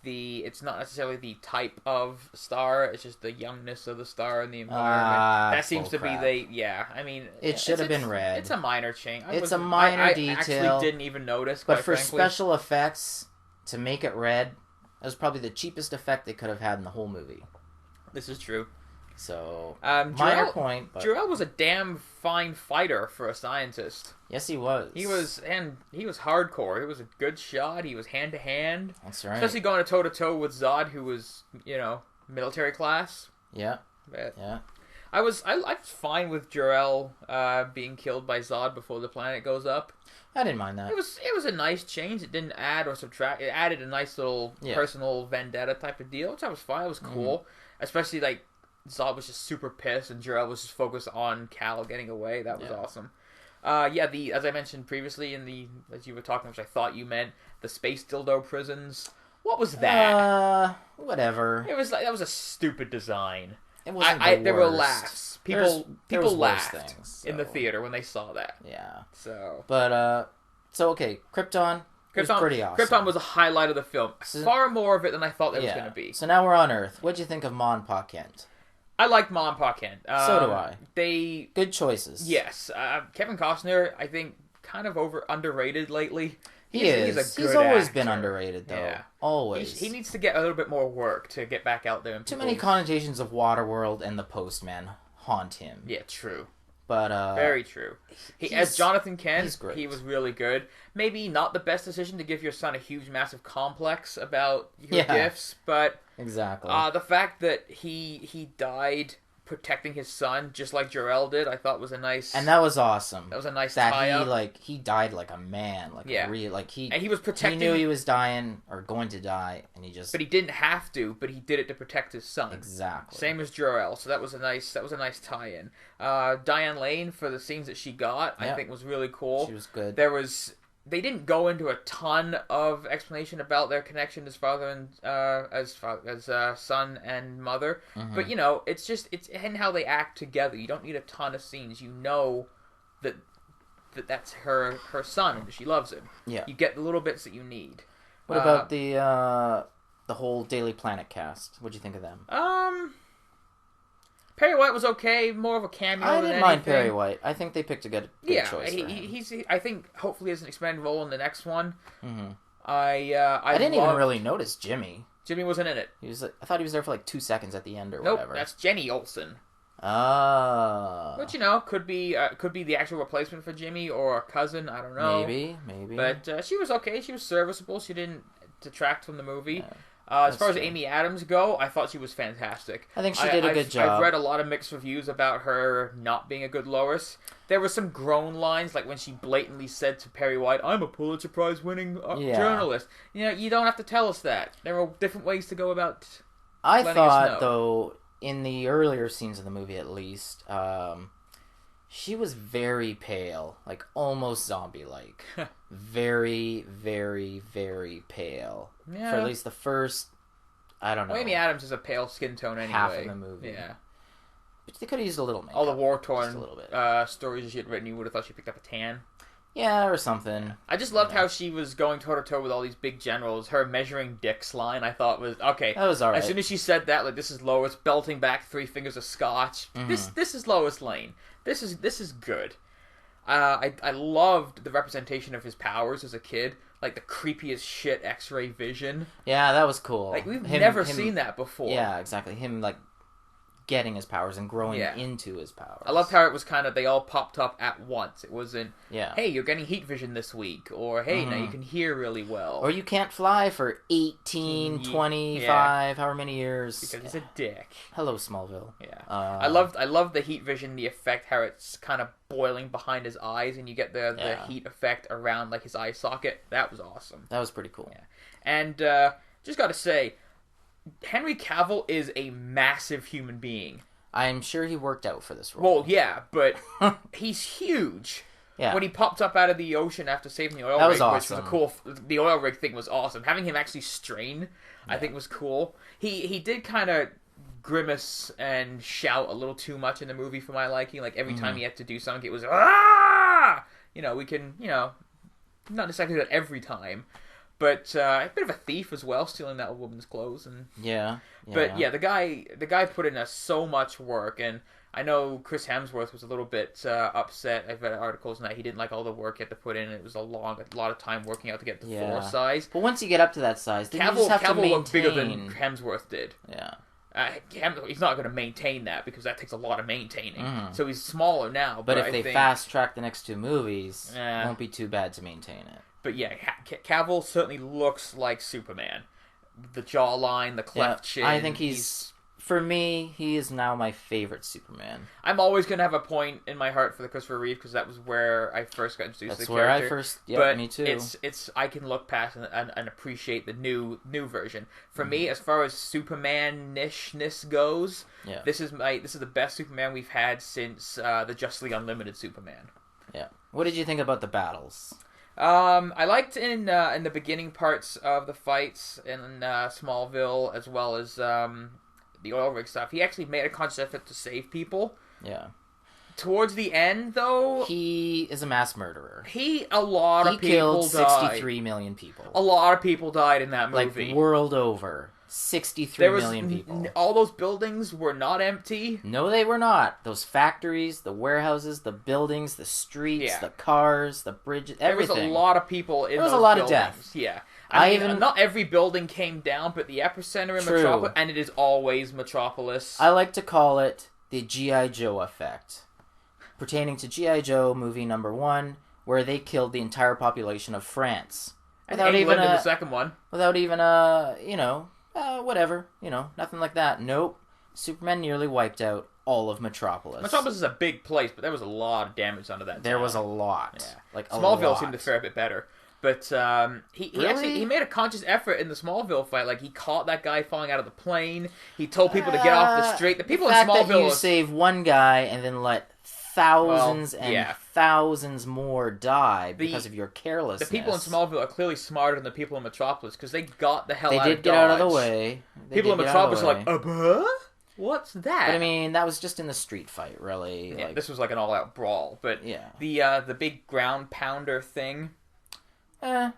it's not necessarily the type of star, it's just the youngness of the star and the environment. That seems to crap. be I mean... It should have been red. It's a minor change. It's a minor detail. I actually didn't even notice, but for frankly. special effects, to make it red, that was probably the cheapest effect they could have had in the whole movie. This is true. So, minor point, but... Jor-El was a damn fine fighter for a scientist. Yes, he was. He was hardcore. It was a good shot. He was hand-to-hand. That's right. Especially going toe-to-toe with Zod, who was, military class. Yeah. But yeah. I was fine with Jor-El being killed by Zod before the planet goes up. I didn't mind that. It was a nice change. It didn't add or subtract. It added a nice little personal vendetta type of deal, which I was fine. It was cool. Especially, like, Zod was just super pissed, and Jor-El was just focused on Cal getting away. That was awesome. As I mentioned previously as you were talking, which I thought you meant, the space dildo prisons. What was that? Whatever. That was a stupid design. It wasn't There were laughs. People laughed in the so. theater when they saw that. Yeah. So. But okay, Krypton was pretty awesome. Krypton was a highlight of the film. Far more of it than I thought there was going to be. So now we're on Earth. What'd you think of Ma and Pa Kent? I like Ma and Pa Kent. So do I. They good choices. Yes, Kevin Costner, I think, kind of underrated lately. He's always been underrated, though. Yeah. Always. He needs to get a little bit more work to get back out there. Too many connotations of Waterworld and The Postman haunt him. Yeah, true. But very true. As Jonathan Kent, he was really good. Maybe not the best decision to give your son a huge, massive complex about your gifts, but exactly. The fact that he died protecting his son, just like Jor-El did, I thought was a nice... And that was awesome. That was a nice tie-up. He died like a man. And he was protecting... He knew he was dying, or going to die, and he just... But he didn't have to, but he did it to protect his son. Exactly. Same as Jor-El, so that was a nice tie-in. Diane Lane, for the scenes that she got, I think was really cool. She was good. They didn't go into a ton of explanation about their connection as father and as son and mother, but it's in how they act together. You don't need a ton of scenes. You know that's her son and she loves him. Yeah, you get the little bits that you need. What about the whole Daily Planet cast? What'd you think of them? Perry White was okay, more of a cameo than anything. I didn't mind Perry White. I think they picked a good choice for him. I think hopefully has an expanded role in the next one. Mm-hmm. I didn't even really notice Jimmy. Jimmy wasn't in it. I thought he was there for like 2 seconds at the end or whatever. That's Jenny Olsen. Oh. But could be the actual replacement for Jimmy or a cousin. I don't know. Maybe. But she was okay. She was serviceable. She didn't detract from the movie. Yeah. As far as Amy Adams go, I thought she was fantastic. I think she did a good job. I've read a lot of mixed reviews about her not being a good Lois. There were some groan lines, like when she blatantly said to Perry White, "I'm a Pulitzer Prize winning journalist." You don't have to tell us that. There are different ways to go about. I thought, though, in the earlier scenes of the movie, at least, she was very pale, like almost zombie-like. Very, very, very pale. Yeah. For at least the first, I don't know. Well, Amy Adams is a pale skin tone anyway. Half of the movie. Yeah. But they could have used a little makeup. All the war-torn stories she had written, you would have thought she picked up a tan. Yeah, or something. I just loved how she was going toe-to-toe with all these big generals. Her measuring dicks line, I thought was, okay. That was alright. As soon as she said that, like, this is Lois, belting back 3 fingers of scotch. Mm-hmm. This is Lois Lane. This is good. I loved the representation of his powers as a kid, like the creepiest shit X-ray vision. Yeah, that was cool. Like we've never seen that before. Yeah, exactly. Him like getting his powers and growing into his powers. I loved how it was kind of they all popped up at once. It wasn't, hey, you're getting heat vision this week, or hey, now you can hear really well, or you can't fly for 18, 25, however many years because he's a dick. Hello, Smallville. Yeah, I loved the heat vision, the effect, how it's kind of boiling behind his eyes, and you get the heat effect around like his eye socket. That was awesome. That was pretty cool. Yeah, and just got to say, Henry Cavill is a massive human being. I'm sure he worked out for this role. Well, yeah, but he's huge. Yeah. When he popped up out of the ocean after saving the oil rig, was awesome. Which was a cool. The oil rig thing was awesome. Having him actually strain, I think, was cool. He did kind of grimace and shout a little too much in the movie for my liking. Like every time he had to do something, it was ah. We can not necessarily do that every time. But a bit of a thief as well, stealing that old woman's clothes and But the guy put in so much work, and I know Chris Hemsworth was a little bit upset. I've read articles on that he didn't like all the work he had to put in. It was a lot of time working out to get the Thor size. But once you get up to that size, then you just have to maintain. Cavill looked bigger than Hemsworth did. Yeah. He's not going to maintain that because that takes a lot of maintaining. So he's smaller now. But if they fast track the next 2 movies, it won't be too bad to maintain it. But yeah, Cavill certainly looks like Superman. The jawline, the cleft chin. I think for me, he is now my favorite Superman. I'm always going to have a point in my heart for the Christopher Reeve because that was where I first got introduced to the character. That's where I first, but me too. It's I can look past and appreciate the new version. For me, as far as Superman-ishness goes, this is the best Superman we've had since the Justice League Unlimited Superman. Yeah. What did you think about the battles? I liked in the beginning parts of the fights in Smallville, as well as the oil rig stuff. He actually made a conscious effort to save people. Yeah. Towards the end, though, he is a mass murderer. A lot of people died. He killed 63 million people. A lot of people died in that movie. Like, world over. 63 million people. All those buildings were not empty. No, they were not. Those factories, the warehouses, the buildings, the streets, the cars, the bridges, everything. There was a lot of people in those buildings. There was a lot of death. Yeah. I mean, not every building came down, but the epicenter in Metropolis, and it is always Metropolis. I like to call it the G.I. Joe effect, pertaining to G.I. Joe movie number 1, where they killed the entire population of France. Without England in the second one. Without even whatever, nothing like that. Nope. Superman nearly wiped out all of Metropolis. Metropolis is a big place, but there was a lot of damage under that. There was a lot. Yeah. Smallville seemed to fare a bit better. But he made a conscious effort in the Smallville fight. Like, he caught that guy falling out of the plane. He told people to get off the street. The people in Smallville... that you save one guy and then let thousands thousands more die because of your carelessness. The people in Smallville are clearly smarter than the people in Metropolis because they got the hell out of Dodge. They did get out of the way. People in Metropolis are like, what's that? But I mean, that was just in the street fight, really. Yeah, this was like an all-out brawl. But the big ground pounder thing... it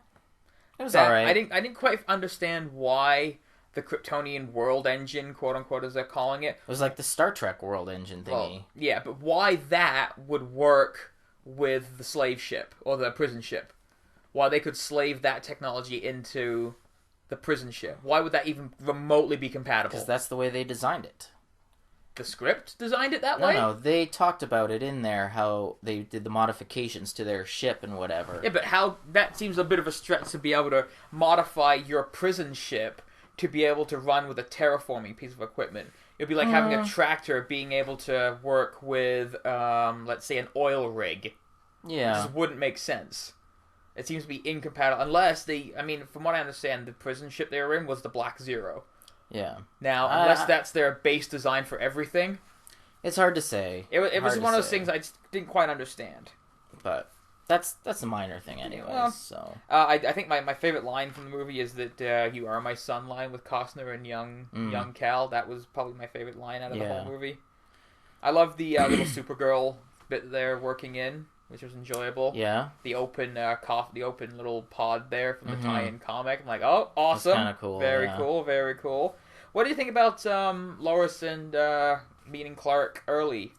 was alright. I didn't quite understand why the Kryptonian world engine, quote unquote, as they're calling it. It was like the Star Trek world engine thingy. Well, yeah, but why that would work with the slave ship or the prison ship? Why they could slave that technology into the prison ship? Why would that even remotely be compatible? Because that's the way they designed it. The script designed it that way? No, they talked about it in there, how they did the modifications to their ship and whatever. Yeah, but that seems a bit of a stretch to be able to modify your prison ship to be able to run with a terraforming piece of equipment. It'd be like having a tractor being able to work with, let's say, an oil rig. Yeah. It just wouldn't make sense. It seems to be incompatible, unless from what I understand, the prison ship they were in was the Black Zero. Yeah. Now, unless that's their base design for everything... It's hard to say. It was one of those things I just didn't quite understand. But that's a minor thing anyways, so... I think my favorite line from the movie is that you are my son line with Costner and young Cal. That was probably my favorite line out of the whole movie. I love the little Supergirl bit they're working in, which was enjoyable. Yeah. The open little pod there from the tie-in comic. I'm like, oh, awesome. Kind of cool. Very cool, very cool. What do you think about Lois and meeting Clark early?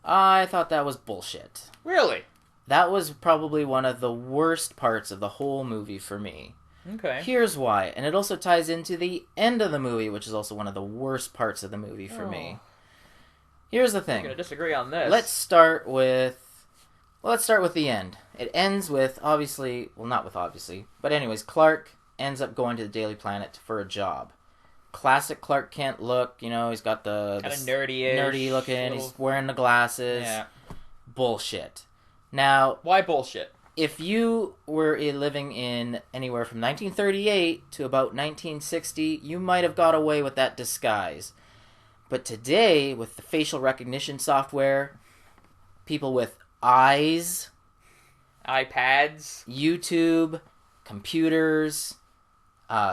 I thought that was bullshit. Really? That was probably one of the worst parts of the whole movie for me. Okay. Here's why, and it also ties into the end of the movie, which is also one of the worst parts of the movie for me. Here's the thing. I'm going to disagree on this. Let's start with the end. It ends with, obviously, well, not with obviously, but anyways, Clark ends up going to the Daily Planet for a job. Classic Clark Kent look, he's got the... kind of nerdy looking, he's wearing the glasses. Yeah. Bullshit. Now... Why bullshit? If you were living in anywhere from 1938 to about 1960, you might have got away with that disguise. But today, with the facial recognition software, people with eyes, iPads, YouTube, computers,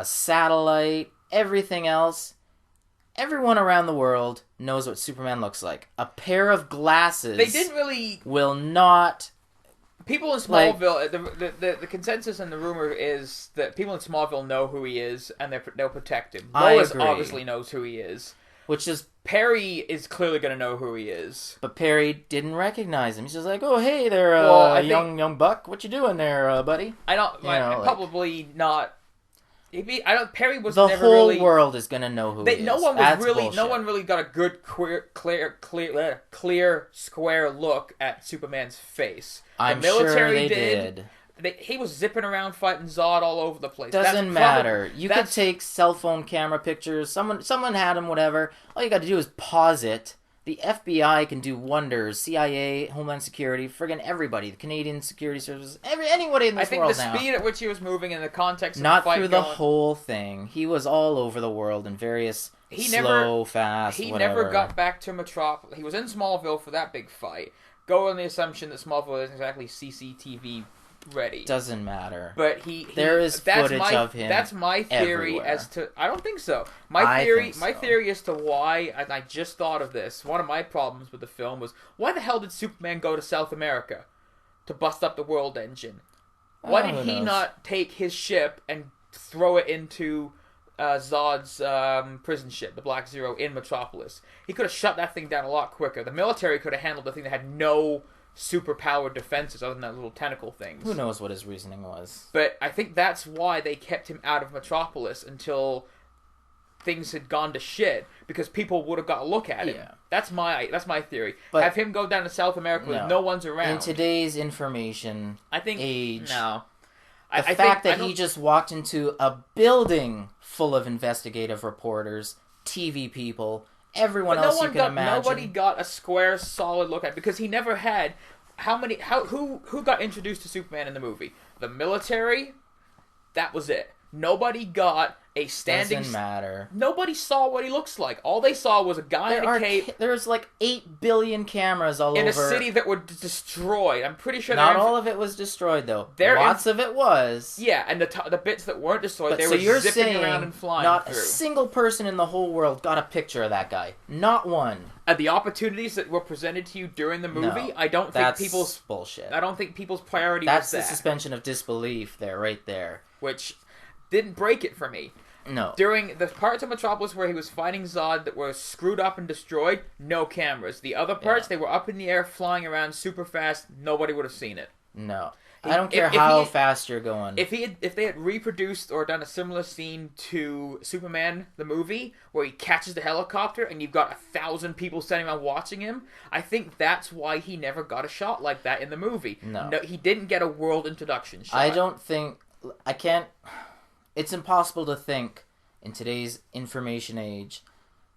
satellite, everything else, everyone around the world knows what Superman looks like. A pair of glasses they didn't really will not... People in Smallville, the consensus and the rumor is that people in Smallville know who he is, and they'll protect him. Lois obviously knows who he is. Which is... Perry is clearly going to know who he is. But Perry didn't recognize him. He's just like, oh, hey there, young buck. What you doing there, buddy? Probably not... Perry was the never whole really... world is going to know who he is. No one really got a good, clear, square look at Superman's face. I'm sure they did. He was zipping around fighting Zod all over the place. Doesn't matter. You could take cell phone camera pictures. Someone had them, whatever. All you got to do is pause it. The FBI can do wonders. CIA, Homeland Security, friggin' everybody. The Canadian Security Services. Anybody in this world now. I think the speed at which he was moving in the context of not the fight through the whole thing. He was all over the world in various fast, He whatever. never got back to Metropolis. He was in Smallville for that big fight. Go on the assumption that Smallville isn't exactly CCTV ready. Doesn't matter. But there is footage of him. That's my theory everywhere. as to... I don't think so. My theory as to why, and I just thought of this, one of my problems with the film was, why the hell did Superman go to South America to bust up the world engine? Why did he not take his ship and throw it into Zod's prison ship, the Black Zero, in Metropolis. He could have shut that thing down a lot quicker. The military could have handled the thing that had no superpowered defenses other than that little tentacle things. Who knows what his reasoning was? But I think that's why they kept him out of Metropolis until things had gone to shit, because people would have got a look at him. Yeah. That's my theory. But have him go down to South America when no one's around. In today's information age, no. The fact that he just walked into a building full of investigative reporters, TV people, everyone else you can imagine. Nobody got a square, solid look at it, because he never had. Who got introduced to Superman in the movie? The military. That was it. Nobody got a standing... Doesn't matter. Nobody saw what he looks like. All they saw was a guy in a cape. There's like 8 billion cameras all over. In a city that were destroyed. I'm pretty sure... Not all of it was destroyed, though. Lots of it was. Yeah, and the bits that weren't destroyed, they were zipping around and flying not through. A single person in the whole world got a picture of that guy. Not one. The opportunities that were presented to you during the movie, I don't think people's... bullshit. I don't think people's priority was that. That's the suspension of disbelief there, right there. Which... didn't break it for me. No. During the parts of Metropolis where he was fighting Zod that were screwed up and destroyed, no cameras. The other parts, they were up in the air, flying around super fast. Nobody would have seen it. No. I don't care how fast you're going. If they had reproduced or done a similar scene to Superman, the movie, where he catches the helicopter and you've got 1,000 people standing around watching him, I think that's why he never got a shot like that in the movie. No he didn't get a world introduction shot. I can't... It's impossible to think, in today's information age,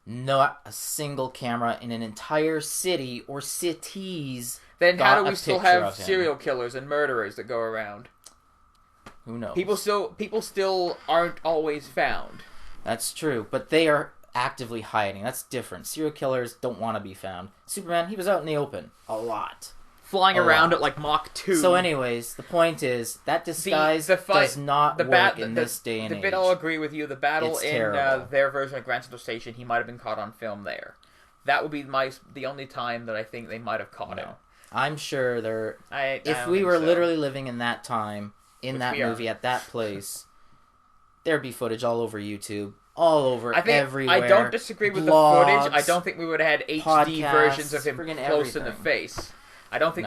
not a single camera in an entire city or cities. Then how do we still have serial killers and murderers that go around? Who knows? People still aren't always found. That's true, but they are actively hiding. That's different. Serial killers don't want to be found. Superman, he was out in the open a lot. Flying around at like Mach 2. So anyways, the point is, that disguise does not work in this day and age. The bit I'll agree with you, the battle in their version of Grand Central Station, he might have been caught on film there. That would be the only time that I think they might have caught him. I'm sure if we were literally living in that time, in that movie, at that place, there'd be footage all over YouTube. All over, everywhere. I don't disagree with blogs, the footage. I don't think we would have had HD versions of him close in the face. I don't think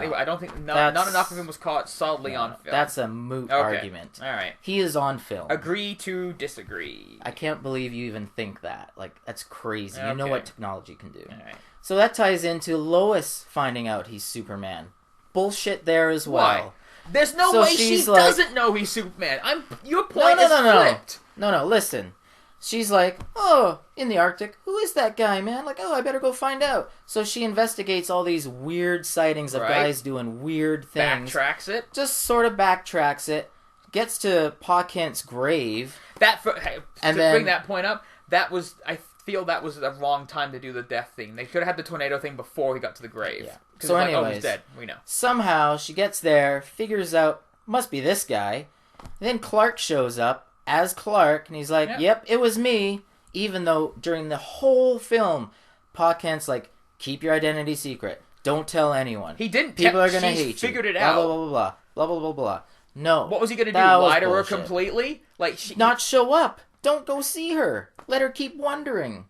not enough of him was caught solidly on film. That's a moot argument. All right. He is on film. Agree to disagree. I can't believe you even think that. Like, that's crazy. Okay. You know what technology can do. All right. So that ties into Lois finding out he's Superman. Bullshit there as well. Why? There's no way she doesn't know he's Superman. Your point is flipped. No, listen. She's like, oh, in the Arctic, who is that guy, man? Like, oh, I better go find out. So she investigates all these weird sightings of guys doing weird things. Backtracks it. Just sort of backtracks it. Gets to Pa Kent's grave. Bring that point up, I feel that was the wrong time to do the death thing. They should have had the tornado thing before he got to the grave. Yeah. So anyways, he's dead. We know. Somehow, she gets there, figures out, must be this guy. Then Clark shows up as Clark, and he's like, yep, it was me. Even though during the whole film, Pa Kent's like, keep your identity secret. Don't tell anyone. He didn't. People are going to hate you. Figured it out. Blah, blah, blah, blah, blah, blah, blah, blah. No. What was he going to do? Lie to her completely? Not show up. Don't go see her. Let her keep wondering.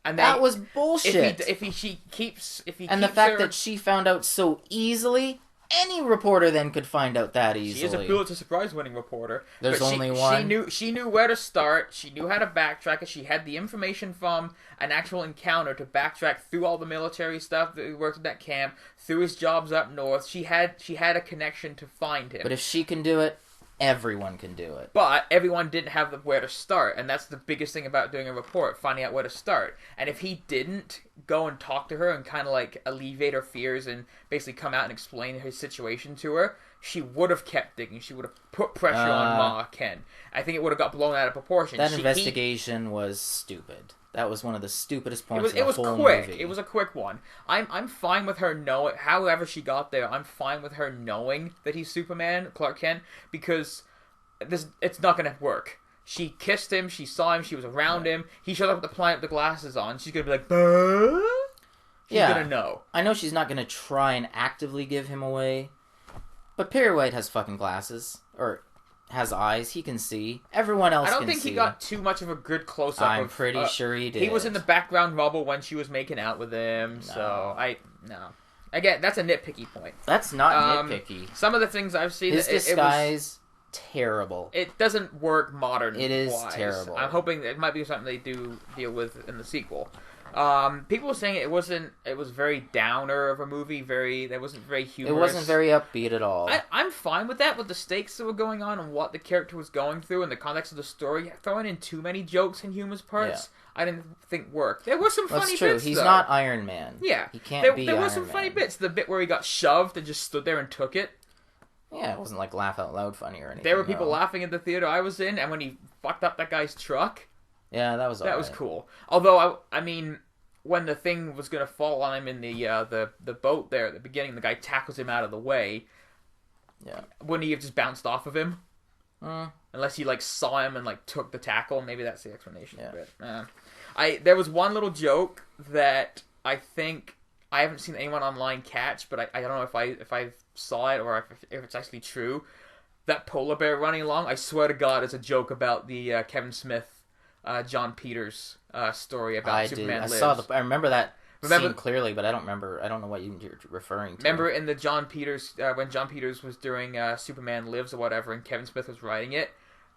And that was bullshit. If he keeps the fact that she found out so easily, any reporter then could find out that easily. She is a Pulitzer Prize winning reporter. There's only one. She knew where to start. She knew how to backtrack it. She had the information from an actual encounter to backtrack through all the military stuff that he worked at that camp, through his jobs up north. She had a connection to find him. But if she can do it, everyone can do it. But everyone didn't have where to start, and that's the biggest thing about doing a report, finding out where to start. And if he didn't go and talk to her and kind of like alleviate her fears and basically come out and explain his situation to her, she would have kept digging. She would have put pressure on Ma Ken. I think it would have got blown out of proportion. That investigation was stupid. That was one of the stupidest points of the whole quick. movie. It was a quick one. I'm fine with her knowing, however she got there, I'm fine with her knowing that he's Superman, Clark Kent, because it's not going to work. She kissed him, she saw him, she was around him, he showed up at the planet with the glasses on, she's going to be like, "Bah?" She's going to know. I know she's not going to try and actively give him away, but Perry White has fucking glasses. Or has eyes. He can see. Everyone else can see. I don't think he got too much of a good close-up. I'm pretty sure he did. He was in the background rubble when she was making out with him, no. Again, that's a nitpicky point. That's not nitpicky. Some of the things I've seen... His disguise, terrible. It doesn't work modern-wise. It is terrible. I'm hoping it might be something they do deal with in the sequel. People were saying it was very downer of a movie, it wasn't very humorous. It wasn't very upbeat at all. I'm fine with that, with the stakes that were going on and what the character was going through and the context of the story. Throwing in too many jokes and humorous parts, I didn't think worked. There were some funny bits, That's true. He's not Iron Man. Yeah. He can't be Iron Man. There were some funny bits. The bit where he got shoved and just stood there and took it. Yeah, it wasn't like laugh out loud funny or anything. There were people laughing at the theater I was in, and when he fucked up that guy's truck... Yeah, that was all right. That was cool. Although, I mean... When the thing was going to fall on him in the boat there at the beginning, the guy tackles him out of the way. Yeah. Wouldn't he have just bounced off of him? Unless he saw him and took the tackle. Maybe that's the explanation of it. There was one little joke that I think I haven't seen anyone online catch, but I don't know if I saw it or if it's actually true. That polar bear running along, I swear to God, is a joke about the Kevin Smith, John Peters story about Superman Lives. I remember that scene clearly, but I don't remember. I don't know what you're referring to. Remember in the John Peters when John Peters was doing Superman Lives or whatever, and Kevin Smith was writing it.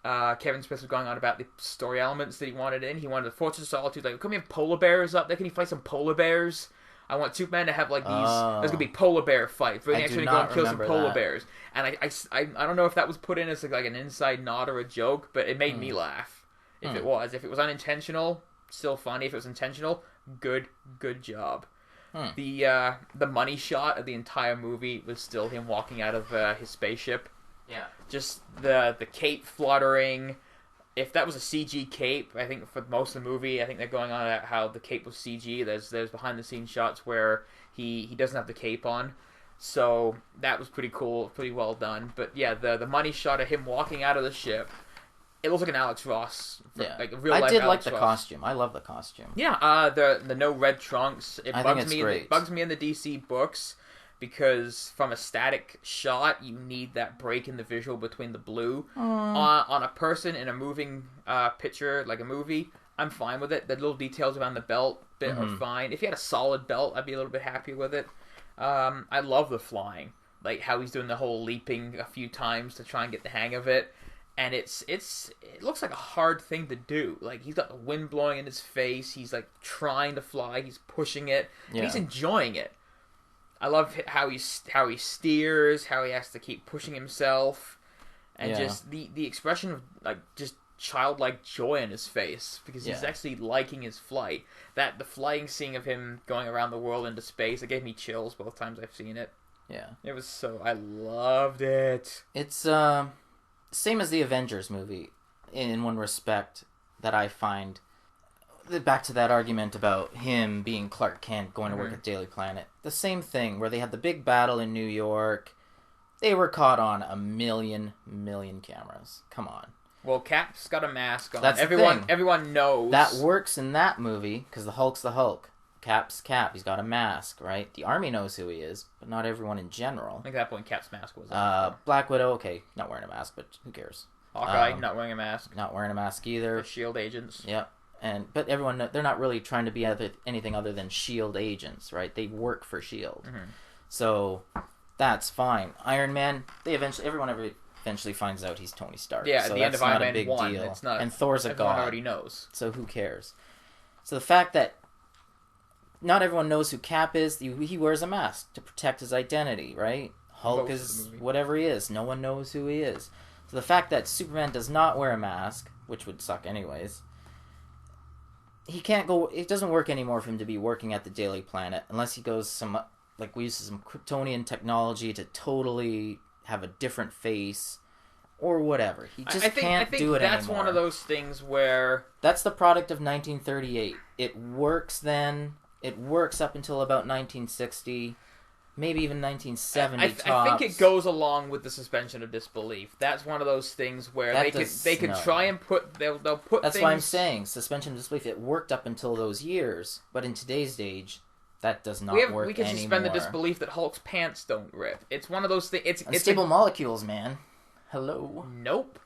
Kevin Smith was going on about the story elements that he wanted in. He wanted the Fortress of Solitude. Can we have polar bears up there? Can you fight some polar bears? I want Superman to have these. There's gonna be polar bear fight. We're actually gonna go and kill some polar bears. And I don't know if that was put in as an inside nod or a joke, but it made me laugh. If it was unintentional, still funny. If it was intentional, good job. The money shot of the entire movie was still him walking out of his spaceship. Yeah. Just the cape fluttering. If that was a CG cape, I think for most of the movie, I think they're going on about how the cape was CG. There's behind the scenes shots where he doesn't have the cape on. So that was pretty cool, pretty well done. But yeah, the money shot of him walking out of the ship. It looks like an Alex Ross. Real life I did Alex like the Ross. costume. I love the costume. Yeah, the no red trunks. I think it's great. It bugs me in the DC books because from a static shot, you need that break in the visual between the blue. On a person in a moving picture, like a movie, I'm fine with it. The little details around the belt bit are fine. If you had a solid belt, I'd be a little bit happy with it. I love the flying. Like how he's doing the whole leaping a few times to try and get the hang of it. And it looks like a hard thing to do. Like he's got the wind blowing in his face. He's trying to fly. He's pushing it. Yeah. And he's enjoying it. I love how he steers. How he has to keep pushing himself, and just the expression of just childlike joy in his face because he's actually liking his flight. The flying scene of him going around the world into space, it gave me chills both times I've seen it. Yeah, it was I loved it. It's same as the Avengers movie in one respect that I find. Back to that argument about him being Clark Kent going to work at Daily Planet. The same thing where they had the big battle in New York. They were caught on a million cameras. Come on. Well, Cap's got a mask on. That's everyone knows. That works in that movie because the Hulk's the Hulk. Cap's Cap. He's got a mask, right? The Army knows who he is, but not everyone in general. I think at that point Cap's mask was Black Widow, okay, not wearing a mask, but who cares? Hawkeye, not wearing a mask. Not wearing a mask either. The S.H.I.E.L.D. agents. Yep. But everyone, they're not really trying to be anything other than S.H.I.E.L.D. agents, right? They work for S.H.I.E.L.D. So that's fine. Iron Man, everyone eventually finds out he's Tony Stark. Yeah, so at the end of Iron Man 1, deal. it's not. And Thor's a god. Everyone already knows. So who cares? So the fact that not everyone knows who Cap is, he wears a mask to protect his identity, right? Hulk is whatever he is. No one knows who he is. So the fact that Superman does not wear a mask, which would suck anyways, he can't go. It doesn't work anymore for him to be working at the Daily Planet unless he goes we use some Kryptonian technology to totally have a different face or whatever. He just can't do it anymore. That's one of those things where that's the product of 1938. It works then. It works up until about 1960. Maybe even 1970 tops. I think it goes along with the suspension of disbelief. That's one of those things where they could try and put they'll put. That's why I'm saying suspension of disbelief. It worked up until those years, but in today's age, that does not work anymore. We can suspend the disbelief that Hulk's pants don't rip. It's one of those things. It's unstable molecules, man. Hello. Nope.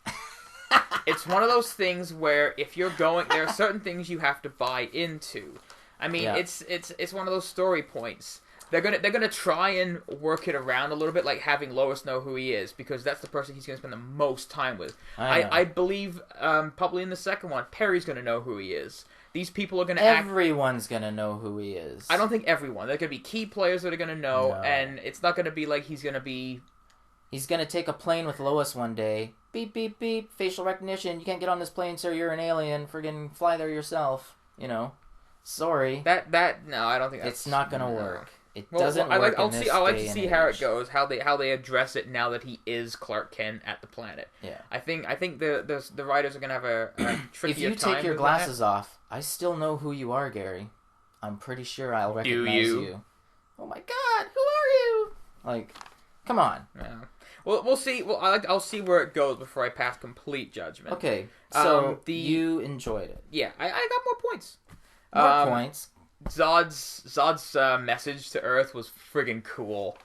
It's one of those things where if you're going, there are certain things you have to buy into. I mean, it's one of those story points. They're gonna try and work it around a little bit, like having Lois know who he is, because that's the person he's gonna spend the most time with. I believe probably in the second one, Perry's gonna know who he is. These people are gonna Everyone's gonna know who he is. I don't think everyone. There are gonna be key players that are gonna know, and it's not gonna be like he's gonna take a plane with Lois one day. Beep, beep, beep. Facial recognition. You can't get on this plane, sir. You're an alien. Friggin' fly there yourself. You know. Sorry. No, I don't think that's... It's not gonna work. It doesn't work in this day and age. I like to see how it goes, how they address it now that he is Clark Kent at the planet. Yeah. I think the writers are gonna have a trickier time. If you take your glasses off, I still know who you are, Gary. I'm pretty sure I'll recognize you. Oh my God, who are you? Like, come on. Yeah. Well, we'll see. Well, I'll see where it goes before I pass complete judgment. Okay, so you enjoyed it. Yeah, I got more points. More points. Zod's message to Earth was friggin' cool.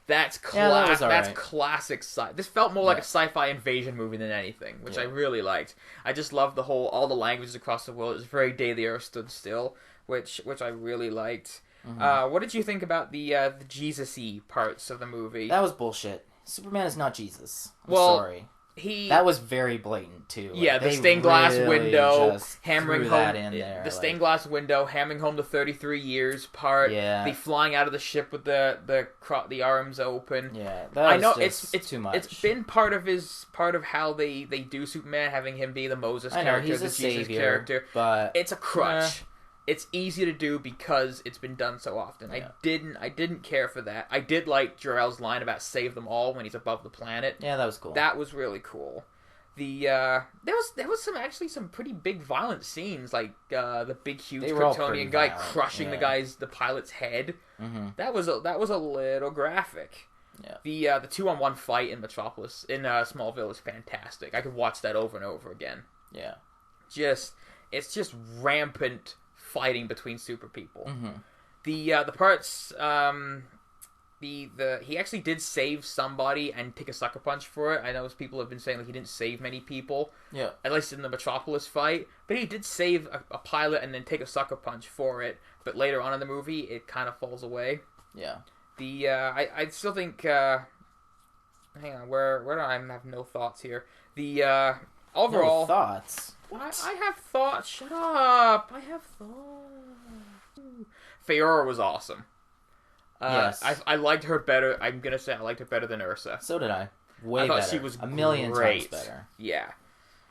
That's classic sci. This felt more like a sci-fi invasion movie than anything, which I really liked. I just loved all the languages across the world. It was very Day the Earth Stood Still, which I really liked. Mm-hmm. What did you think about the Jesus-y parts of the movie? That was bullshit. Superman is not Jesus. I'm sorry. That was very blatant too. Like, the stained glass window hammering home the stained glass window, hammering home the 33 years part. Yeah, the flying out of the ship with the arms open. Yeah, I know it's too much. It's been part of how they do Superman, having him be the Moses character, he's the a Jesus savior, character, but it's a crutch. It's easy to do because it's been done so often. Yeah. I didn't care for that. I did like Jor-El's line about save them all when he's above the planet. Yeah, that was cool. That was really cool. There was some pretty big violent scenes, like the big huge Kryptonian guy crushing the pilot's head. Mm-hmm. That was a little graphic. Yeah. The 2-on-1 fight in Metropolis in Smallville is fantastic. I could watch that over and over again. Yeah. It's just rampant fighting between super people. Mm-hmm. The parts he actually did save somebody and take a sucker punch for it. I know people have been saying like he didn't save many people. Yeah. At least in the Metropolis fight, but he did save a pilot and then take a sucker punch for it. But later on in the movie, it kind of falls away. Yeah. I still think. Hang on, where do I have no thoughts here? The overall no thoughts. I have thoughts. Shut up. I have thoughts. Fayora was awesome. Yes. I liked her better. I'm going to say I liked her better than Ursa. So did I. Way better. She was a million great. times better. Yeah.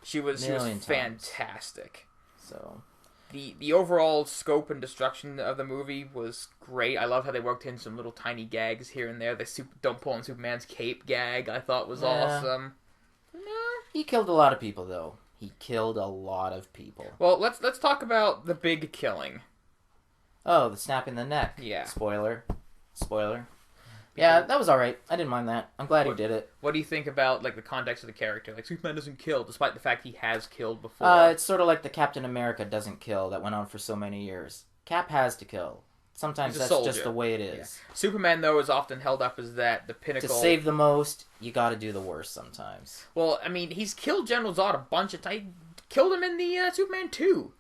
She was fantastic. So the overall scope and destruction of the movie was great. I love how they worked in some little tiny gags here and there. The don't pull on Superman's cape gag I thought was awesome. He killed a lot of people though. He killed a lot of people. Well, let's talk about the big killing. Oh, the snapping the neck. Yeah. Spoiler. Yeah, that was alright. I didn't mind that. I'm glad he did it. What do you think about like the context of the character? Like Superman doesn't kill, despite the fact he has killed before. It's sort of like the Captain America doesn't kill that went on for so many years. Cap has to kill. Sometimes that's just the way it is. Yeah. Superman, though, is often held up as the pinnacle. To save the most, you gotta do the worst sometimes. Well, I mean, he's killed General Zod a bunch of times. Killed him in the Superman 2.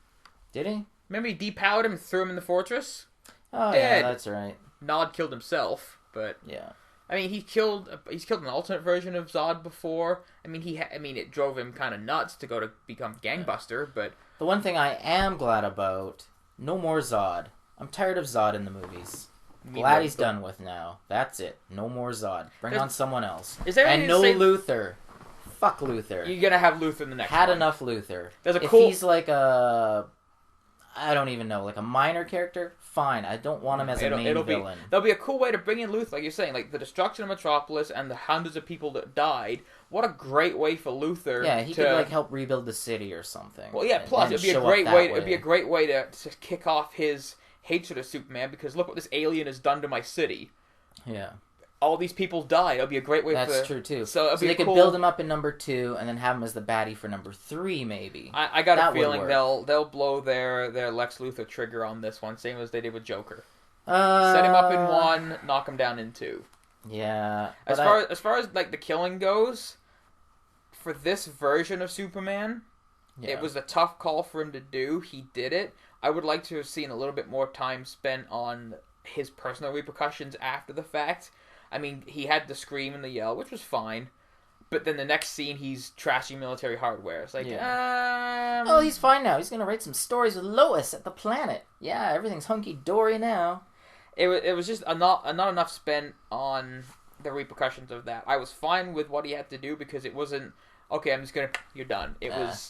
Did he? Remember he depowered him and threw him in the fortress? Oh, yeah, that's right. Nod killed himself, but... Yeah. I mean, he's killed an alternate version of Zod before. I mean, it drove him kind of nuts to go to become Gangbuster, but... The one thing I am glad about, no more Zod. I'm tired of Zod in the movies. Glad he's done with now. That's it. No more Zod. Bring on someone else. And no Luthor. Fuck Luthor. You're gonna have Luthor in the next one. Had enough Luthor. If he's like I don't even know, like a minor character, fine. I don't want him as a main villain. There'll be a cool way to bring in Luthor, like you're saying, like the destruction of Metropolis and the hundreds of people that died. What a great way for Luthor. Yeah, he could like help rebuild the city or something. Well, yeah. Plus, it'd be a great way. It'd be a great way to kick off his hatred of Superman, because look what this alien has done to my city. Yeah. All these people died. It'll be a great way. That's true too. So they could build him up in number 2 and then have him as the baddie for number 3, maybe. I got a feeling they'll blow their Lex Luthor trigger on this one, same as they did with Joker. Set him up in 1, knock him down in 2. Yeah. As far as like the killing goes, for this version of Superman, it was a tough call for him to do. He did it. I would like to have seen a little bit more time spent on his personal repercussions after the fact. I mean, he had the scream and the yell, which was fine. But then the next scene, he's trashing military hardware. It's like, oh, he's fine now. He's going to write some stories with Lois at the planet. Yeah, everything's hunky-dory now. It was just not enough spent on the repercussions of that. I was fine with what he had to do because it wasn't, okay, I'm just going to, you're done.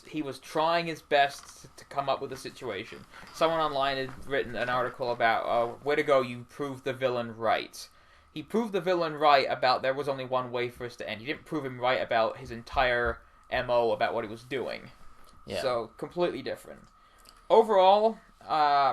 He was trying his best to come up with a situation. Someone online had written an article about, way to go, you proved the villain right. He proved the villain right about there was only one way for us to end. He didn't prove him right about his entire MO about what he was doing. Yeah. So, completely different. Overall,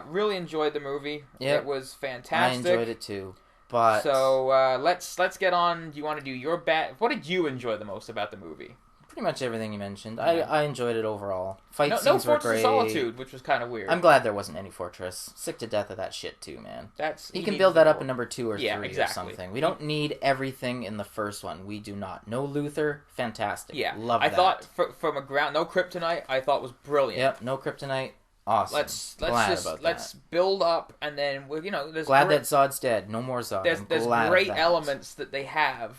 really enjoyed the movie. Yep. It was fantastic. I enjoyed it too. But so, let's get on. Do you want to do your what did you enjoy the most about the movie? Pretty much everything you mentioned. Yeah. I enjoyed it overall. Fight scenes no were great. Fortress of Solitude, which was kind of weird. I'm glad there wasn't any Fortress. Sick to death of that shit too, man. He can build that up in number 2 or 3 exactly. or something. We don't need everything in the first one. We do not. No Luthor, fantastic. Yeah, love that. I thought from a ground, no kryptonite. I thought was brilliant. Yep, no kryptonite. Awesome. Let's build up, and then there's glad that Zod's dead. No more Zod. There's great elements that they have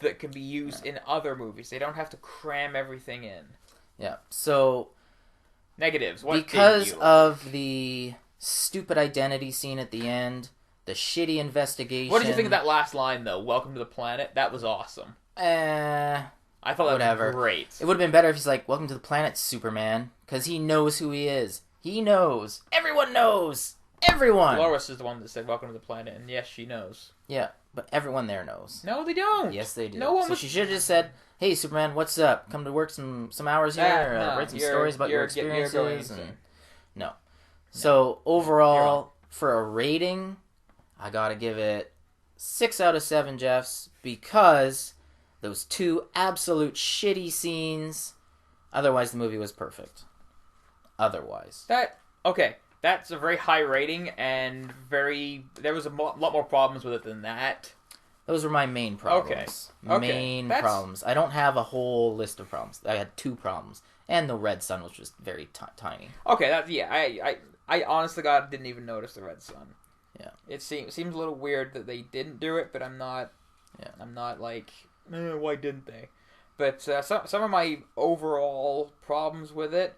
that can be used in other movies. They don't have to cram everything in. Yeah. So negatives. Because of the stupid identity scene at the end, the shitty investigation. What did you think of that last line though? Welcome to the planet. That was awesome. I thought that was great. It would have been better if he's like, "Welcome to the planet, Superman," because he knows who he is. He knows. Everyone knows. Everyone. Lois is the one that said, "Welcome to the planet," and yes, she knows. Yeah, but everyone there knows. No, they don't. Yes, they do. No one. So she should have just said, "Hey, Superman, what's up? Come to work some hours here. Write some stories about your experiences." No. So overall, for a rating, I gotta give it 6 out of 7 Geoffs because those 2 absolute shitty scenes. Otherwise, the movie was perfect. Otherwise. That's a very high rating, and there was a lot more problems with it than that. Those were my main problems. Okay. Problems. I don't have a whole list of problems. I had 2 problems. And the red sun was just very tiny. Okay, I honest to God didn't even notice the red sun. Yeah. It seems a little weird that they didn't do it, but I'm not like, why didn't they? But some of my overall problems with it,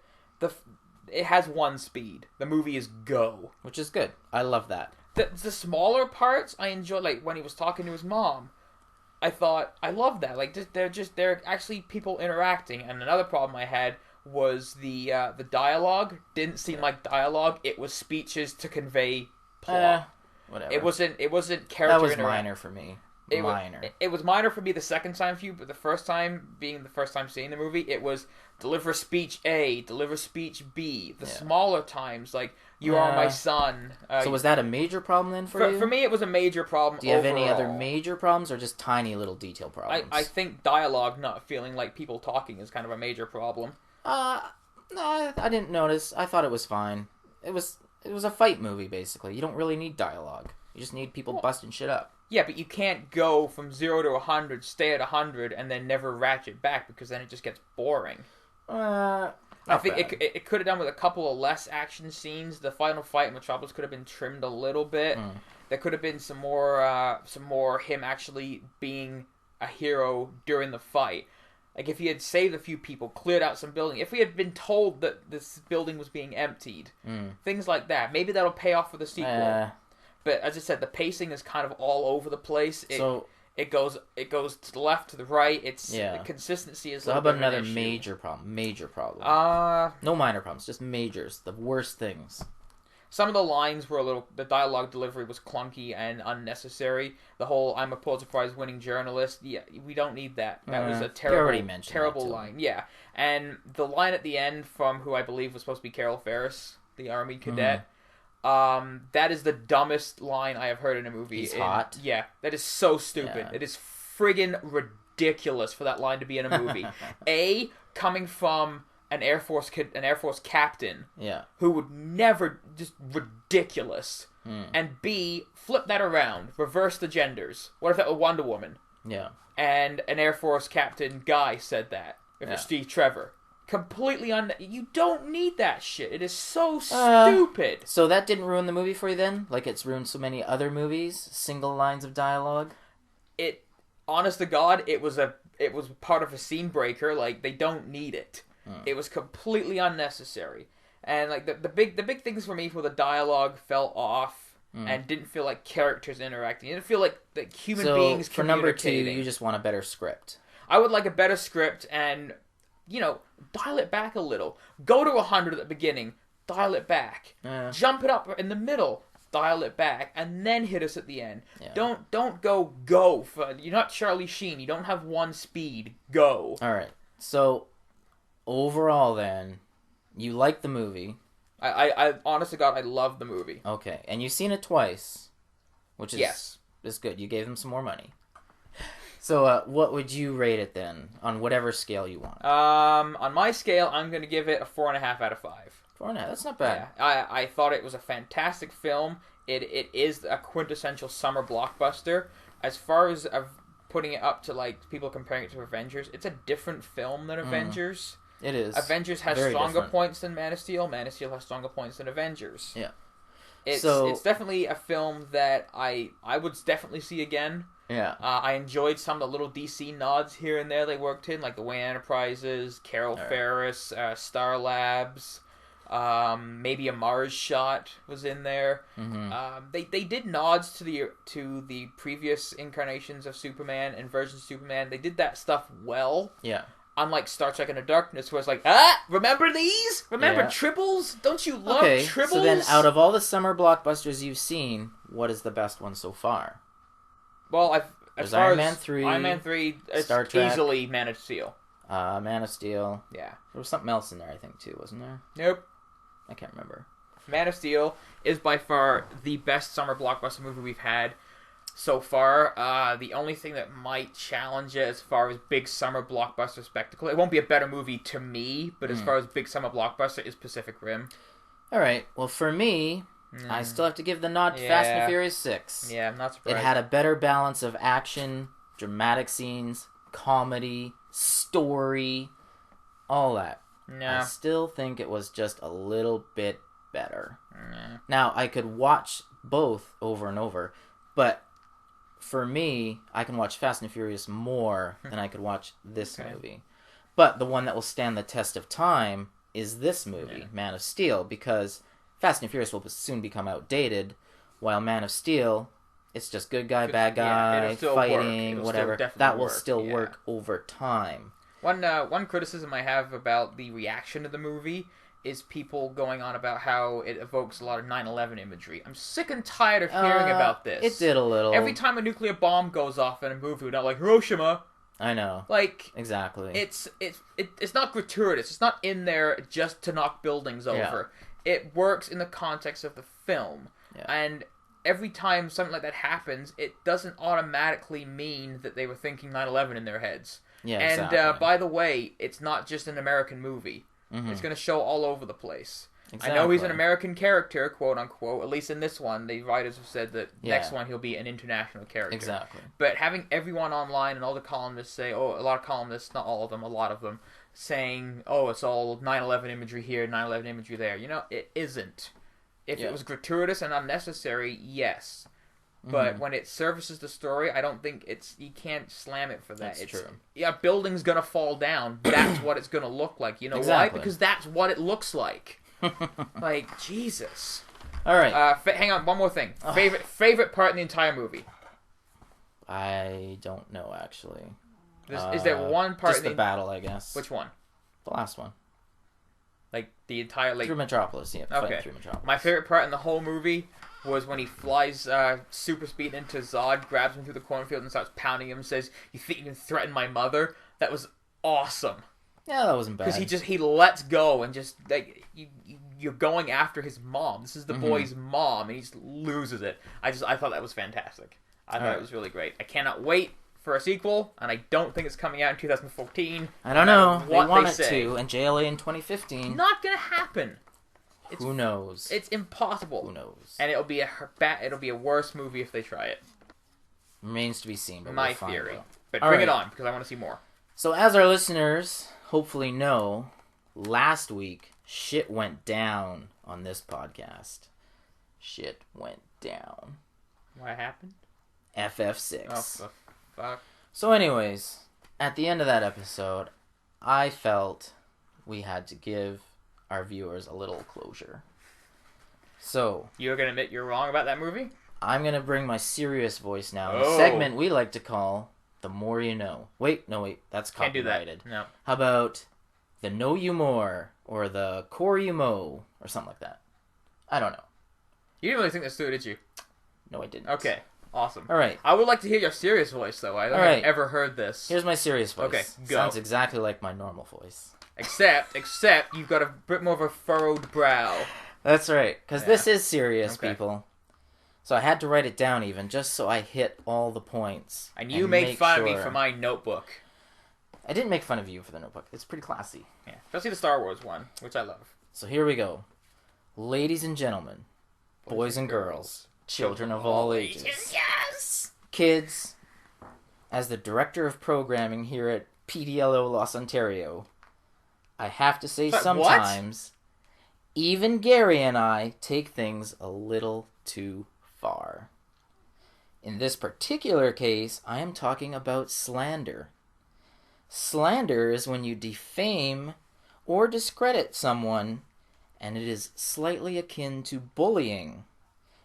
it has 1 speed. The movie is go. Which is good. I love that. The smaller parts I enjoy, like when he was talking to his mom. I love that. Like they're actually people interacting. And another problem I had was the dialogue didn't seem like dialogue. It was speeches to convey plot. Whatever. It wasn't character. That was minor for me. It was minor for me the second time view, but the first time seeing the movie, it was deliver speech A, deliver speech B. The smaller times, like you are my son. So was that a major problem then for you? For me, it was a major problem. Do you have any other major problems, or just tiny little detail problems? I think dialogue not feeling like people talking is kind of a major problem. No, I didn't notice. I thought it was fine. It was a fight movie basically. You don't really need dialogue. You just need people busting shit up. Yeah, but you can't go from 0 to 100, stay at 100, and then never ratchet back because then it just gets boring. I think it could have done with a couple of less action scenes. The final fight in Metropolis could have been trimmed a little bit. There could have been some more him actually being a hero during the fight. Like if he had saved a few people, cleared out some building, if we had been told that this building was being emptied, things like that, maybe that'll pay off for the sequel. But as I said, the pacing is kind of all over the place. It goes to the left, to the right. The consistency is. So how about another major problem? No minor problems, just majors. The worst things. Some of the lines were the dialogue delivery was clunky and unnecessary. The whole "I'm a Pulitzer Prize winning journalist." Yeah, we don't need that. That was a terrible line. Yeah, and the line at the end from who I believe was supposed to be Carol Ferris, the Army cadet. That is the dumbest line I have heard in a movie. He's hot. Yeah, that is so stupid. Yeah. It is friggin' ridiculous for that line to be in a movie. Coming from an Air Force captain, who would never, just ridiculous. And B, flip that around, reverse the genders. What if that were Wonder Woman? Yeah. And an Air Force Captain Guy said that. If it's Steve Trevor. Completely you don't need that shit. It is so stupid. So that didn't ruin the movie for you then? Like it's ruined so many other movies? Single lines of dialogue? Honest to God, it was part of a scene breaker. Like, they don't need it. It was completely unnecessary. And like the big things for me were the dialogue fell off and didn't feel like characters interacting. It didn't feel like human beings communicating. For number 2, you just want a better script. I would like a better script and, dial it back a little. Go to 100 at the beginning, dial it back. Jump it up in the middle, dial it back, and then hit us at the end. Yeah. Don't go. You're not Charlie Sheen. You don't have one speed. Go. All right. So overall, then, you like the movie. I honest to God, I love the movie. Okay, and you've seen it twice, which is good. You gave them some more money. So, what would you rate it then, on whatever scale you want? On my scale, I'm going to give it a 4.5 out of 5. 4.5, that's not bad. Yeah, I thought it was a fantastic film. It is a quintessential summer blockbuster. As far as putting it up to, like, people comparing it to Avengers, it's a different film than Avengers. It is. Avengers has stronger points than Man of Steel. Man of Steel has stronger points than Avengers. Yeah. It's definitely a film that I would definitely see again. Yeah. I enjoyed some of the little DC nods here and there they worked in, like the Wayne Enterprises, Carol Ferris, Star Labs, maybe a Mars shot was in there. Mm-hmm. They did nods to the previous incarnations of Superman and versions of Superman. They did that stuff well. Yeah. Unlike Star Trek Into Darkness, where it's like, remember these? Remember Tribbles? Don't you love Tribbles? So then, out of all the summer blockbusters you've seen, what is the best one so far? Well, as far Iron Man 3, Iron Man 3, it's Star Trek, easily Man of Steel. Man of Steel. Yeah. There was something else in there, I think, too, wasn't there? Nope. I can't remember. Man of Steel is by far the best summer blockbuster movie we've had so far. The only thing that might challenge it as far as big summer blockbuster spectacle, it won't be a better movie to me, but as far as big summer blockbuster, is Pacific Rim. Alright, well for me, I still have to give the nod to Fast and Furious 6. Yeah, I'm not surprised. It had a better balance of action, dramatic scenes, comedy, story, all that. No. I still think it was just a little bit better. Now, I could watch both over and over, but for me, I can watch Fast and Furious more than I could watch this movie. But the one that will stand the test of time is this movie, Man of Steel, because Fast and Furious will soon become outdated, while Man of Steel, it's just good guy, bad guy, fighting, whatever. That will still work over time. One criticism I have about the reaction to the movie is people going on about how it evokes a lot of 9/11 imagery. I'm sick and tired of hearing about this. It did a little. Every time a nuclear bomb goes off in a movie, we're not like, Hiroshima. I know. Like, exactly. It's not gratuitous. It's not in there just to knock buildings over. It works in the context of the film. Yeah. And every time something like that happens, it doesn't automatically mean that they were thinking 9/11 in their heads. Yeah, exactly. And by the way, it's not just an American movie. Mm-hmm. It's going to show all over the place. Exactly. I know he's an American character, quote unquote. At least in this one, the writers have said that next one he'll be an international character. Exactly. But having everyone online and all the columnists say, a lot of columnists, not all of them, a lot of them, saying, it's all 9/11 imagery here, 9/11 imagery there. It isn't. If it was gratuitous and unnecessary, yes. But when it services the story, I don't think you can't slam it for that. That's true. Yeah, a building's gonna fall down. That's what it's gonna look like. You know why? Because that's what it looks like. Like, Jesus. All right. Hang on, one more thing. Favorite part in the entire movie? I don't know, actually. Is there one part? Just the battle, I guess. Which one? The last one. Like, the entire... Through Metropolis, yeah. Okay. Through Metropolis. My favorite part in the whole movie was when he flies super speed into Zod, grabs him through the cornfield and starts pounding him and says, "You think you can threaten my mother?" That was awesome. Yeah, that wasn't bad. Because he lets go and just, like, you're going after his mom. This is the boy's mom, and he just loses it. I thought that was fantastic. I thought it was really great. I cannot wait for a sequel, and I don't think it's coming out in 2014. I don't know. They want it to, and JLA in 2015. Not gonna happen. Who knows? It's impossible. Who knows? And it'll be a worse movie if they try it. Remains to be seen. But My we'll find theory. out. But All bring it right. on, because I want to see more. So as our listeners hopefully know, last week, shit went down on this podcast. Shit went down. What happened? FF6. Oh, fuck. So anyways, at the end of that episode, I felt we had to give our viewers a little closure. So, You're going to admit you're wrong about that movie? I'm going to bring my serious voice now in a segment we like to call The More You Know. Wait, that's Can't do copyrighted. that. No. How about The Know You More, or The Core You Mo, or something like that. I don't know. You didn't really think this through, did you? No, I didn't. Okay. Awesome. All right. I would like to hear your serious voice, though. I don't think I've ever heard this. Here's my serious voice. Okay, go. Sounds exactly like my normal voice. Except you've got a bit more of a furrowed brow. That's right, because this is serious, Okay. people. So I had to write it down even, just so I hit all the points. And you made fun of me for my notebook. I didn't make fun of you for the notebook. It's pretty classy. Yeah, especially the Star Wars one, which I love. So here we go. Ladies and gentlemen, boys and girls, children of all ages. Yes! Kids, as the director of programming here at PDLO Los Ontario, I have to say But sometimes, even Garry and I take things a little too far. In this particular case, I am talking about slander. Slander is when you defame or discredit someone, and it is slightly akin to bullying.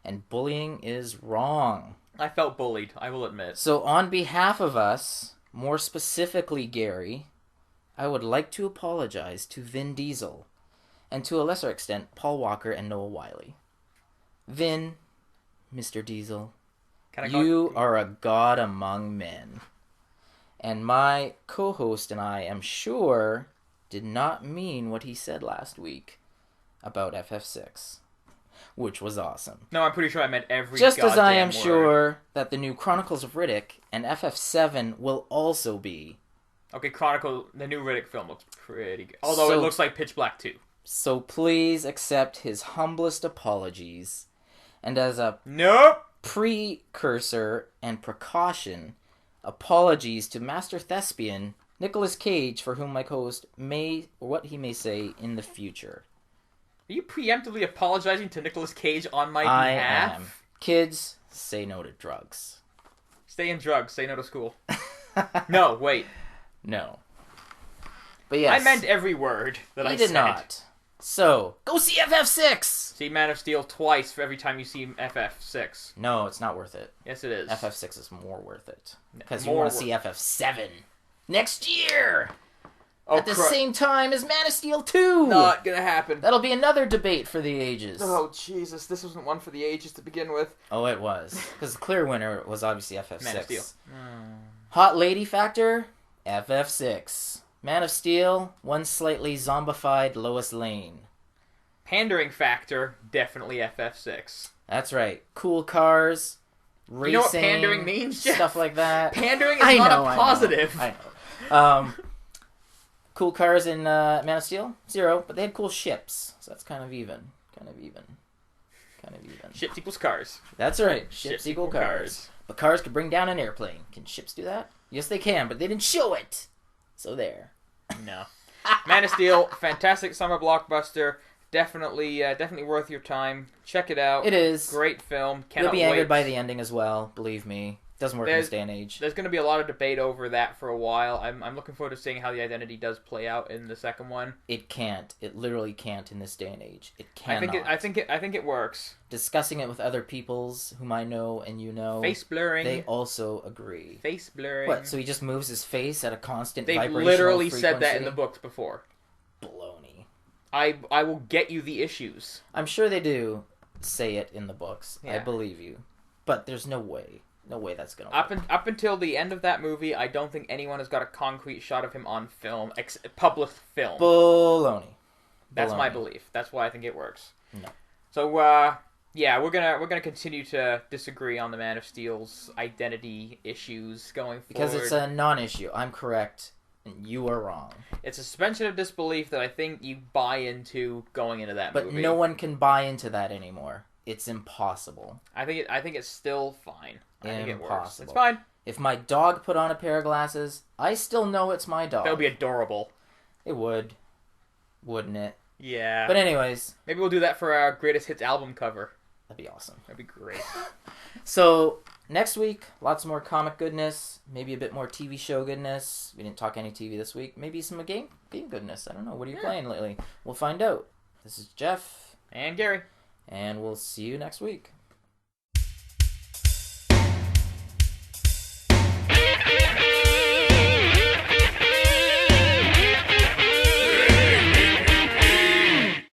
And bullying is wrong. I felt bullied, I will admit. So on behalf of us, more specifically Garry, I would like to apologize to Vin Diesel, and to a lesser extent, Paul Walker and Noah Wiley. Vin, Mr. Diesel, you are a god among men. And my co-host and I am sure did not mean what he said last week about FF6, which was awesome. No, I'm pretty sure I meant every Just as I am word. sure that the new Chronicles of Riddick and FF7 will also be. Okay, the new Riddick film looks pretty good. Although it looks like Pitch Black 2. So please accept his humblest apologies. And as a Nope! precursor and precaution, apologies to Master Thespian Nicolas Cage, for whom my co-host may, or what he may say in the future. Are you preemptively apologizing to Nicolas Cage on my I behalf? am. Kids, say no to drugs. Stay in drugs, say no to school. No, wait. No. But yes. I meant every word that I said. You did not. So, go see FF6! See Man of Steel twice for every time you see FF6. No, it's not worth it. Yes, it is. FF6 is more worth it. Because you More want to see FF7 next year! Oh, At the same time as Man of Steel 2! Not gonna happen. That'll be another debate for the ages. Oh, Jesus. This wasn't one for the ages to begin with. Oh, it was. Because the clear winner was obviously FF6. Man of Steel. Hot lady factor? FF6. Man of Steel, one slightly zombified Lois Lane. Pandering factor, definitely FF6. That's right. Cool cars, racing, You know what pandering means, Geoff? stuff like that. Pandering is not a positive. I know. Cool cars in Man of Steel? 0, but they had cool ships. So that's kind of even. Ships equals cars. That's right. Ships equal cars. But cars could bring down an airplane. Can ships do that? Yes, they can, but they didn't show it. So there. No. Man of Steel, fantastic summer blockbuster. Definitely worth your time. Check it out. It is. Great film. You'll Cannot be wait. angered by the ending as well, believe me. Doesn't work in this day and age. There's going to be a lot of debate over that for a while. I'm looking forward to seeing how the identity does play out in the second one. It can't. It literally can't in this day and age. It cannot. I think it works. Discussing it with other peoples whom I know and you know, Face blurring. they also agree. Face blurring. What? So he just moves his face at a constant They've vibrational literally frequency? said that in the books before. Baloney. I will get you the issues. I'm sure they do say it in the books. Yeah. I believe you. But there's no way. No way that's going to work. Up until the end of that movie, I don't think anyone has got a concrete shot of him on film, published film. Baloney. That's Baloney. my belief. That's why I think it works. No. So, yeah, we're gonna continue to disagree on the Man of Steel's identity issues going forward. Because it's a non-issue. I'm correct, and you are wrong. It's a suspension of disbelief that I think you buy into going into that movie. But no one can buy into that anymore. It's impossible. I think it's still fine. I think it works. Impossible. It's fine. if my dog put on a pair of glasses, I still know it's my dog. That would be adorable. It would. Wouldn't it? Yeah. But anyways. Maybe we'll do that for our greatest hits album cover. That'd be awesome. That'd be great. So, next week, lots more comic goodness. Maybe a bit more TV show goodness. We didn't talk any TV this week. Maybe some game goodness. I don't know. What are you playing lately? We'll find out. This is Geoff. And Garry. And we'll see you next week.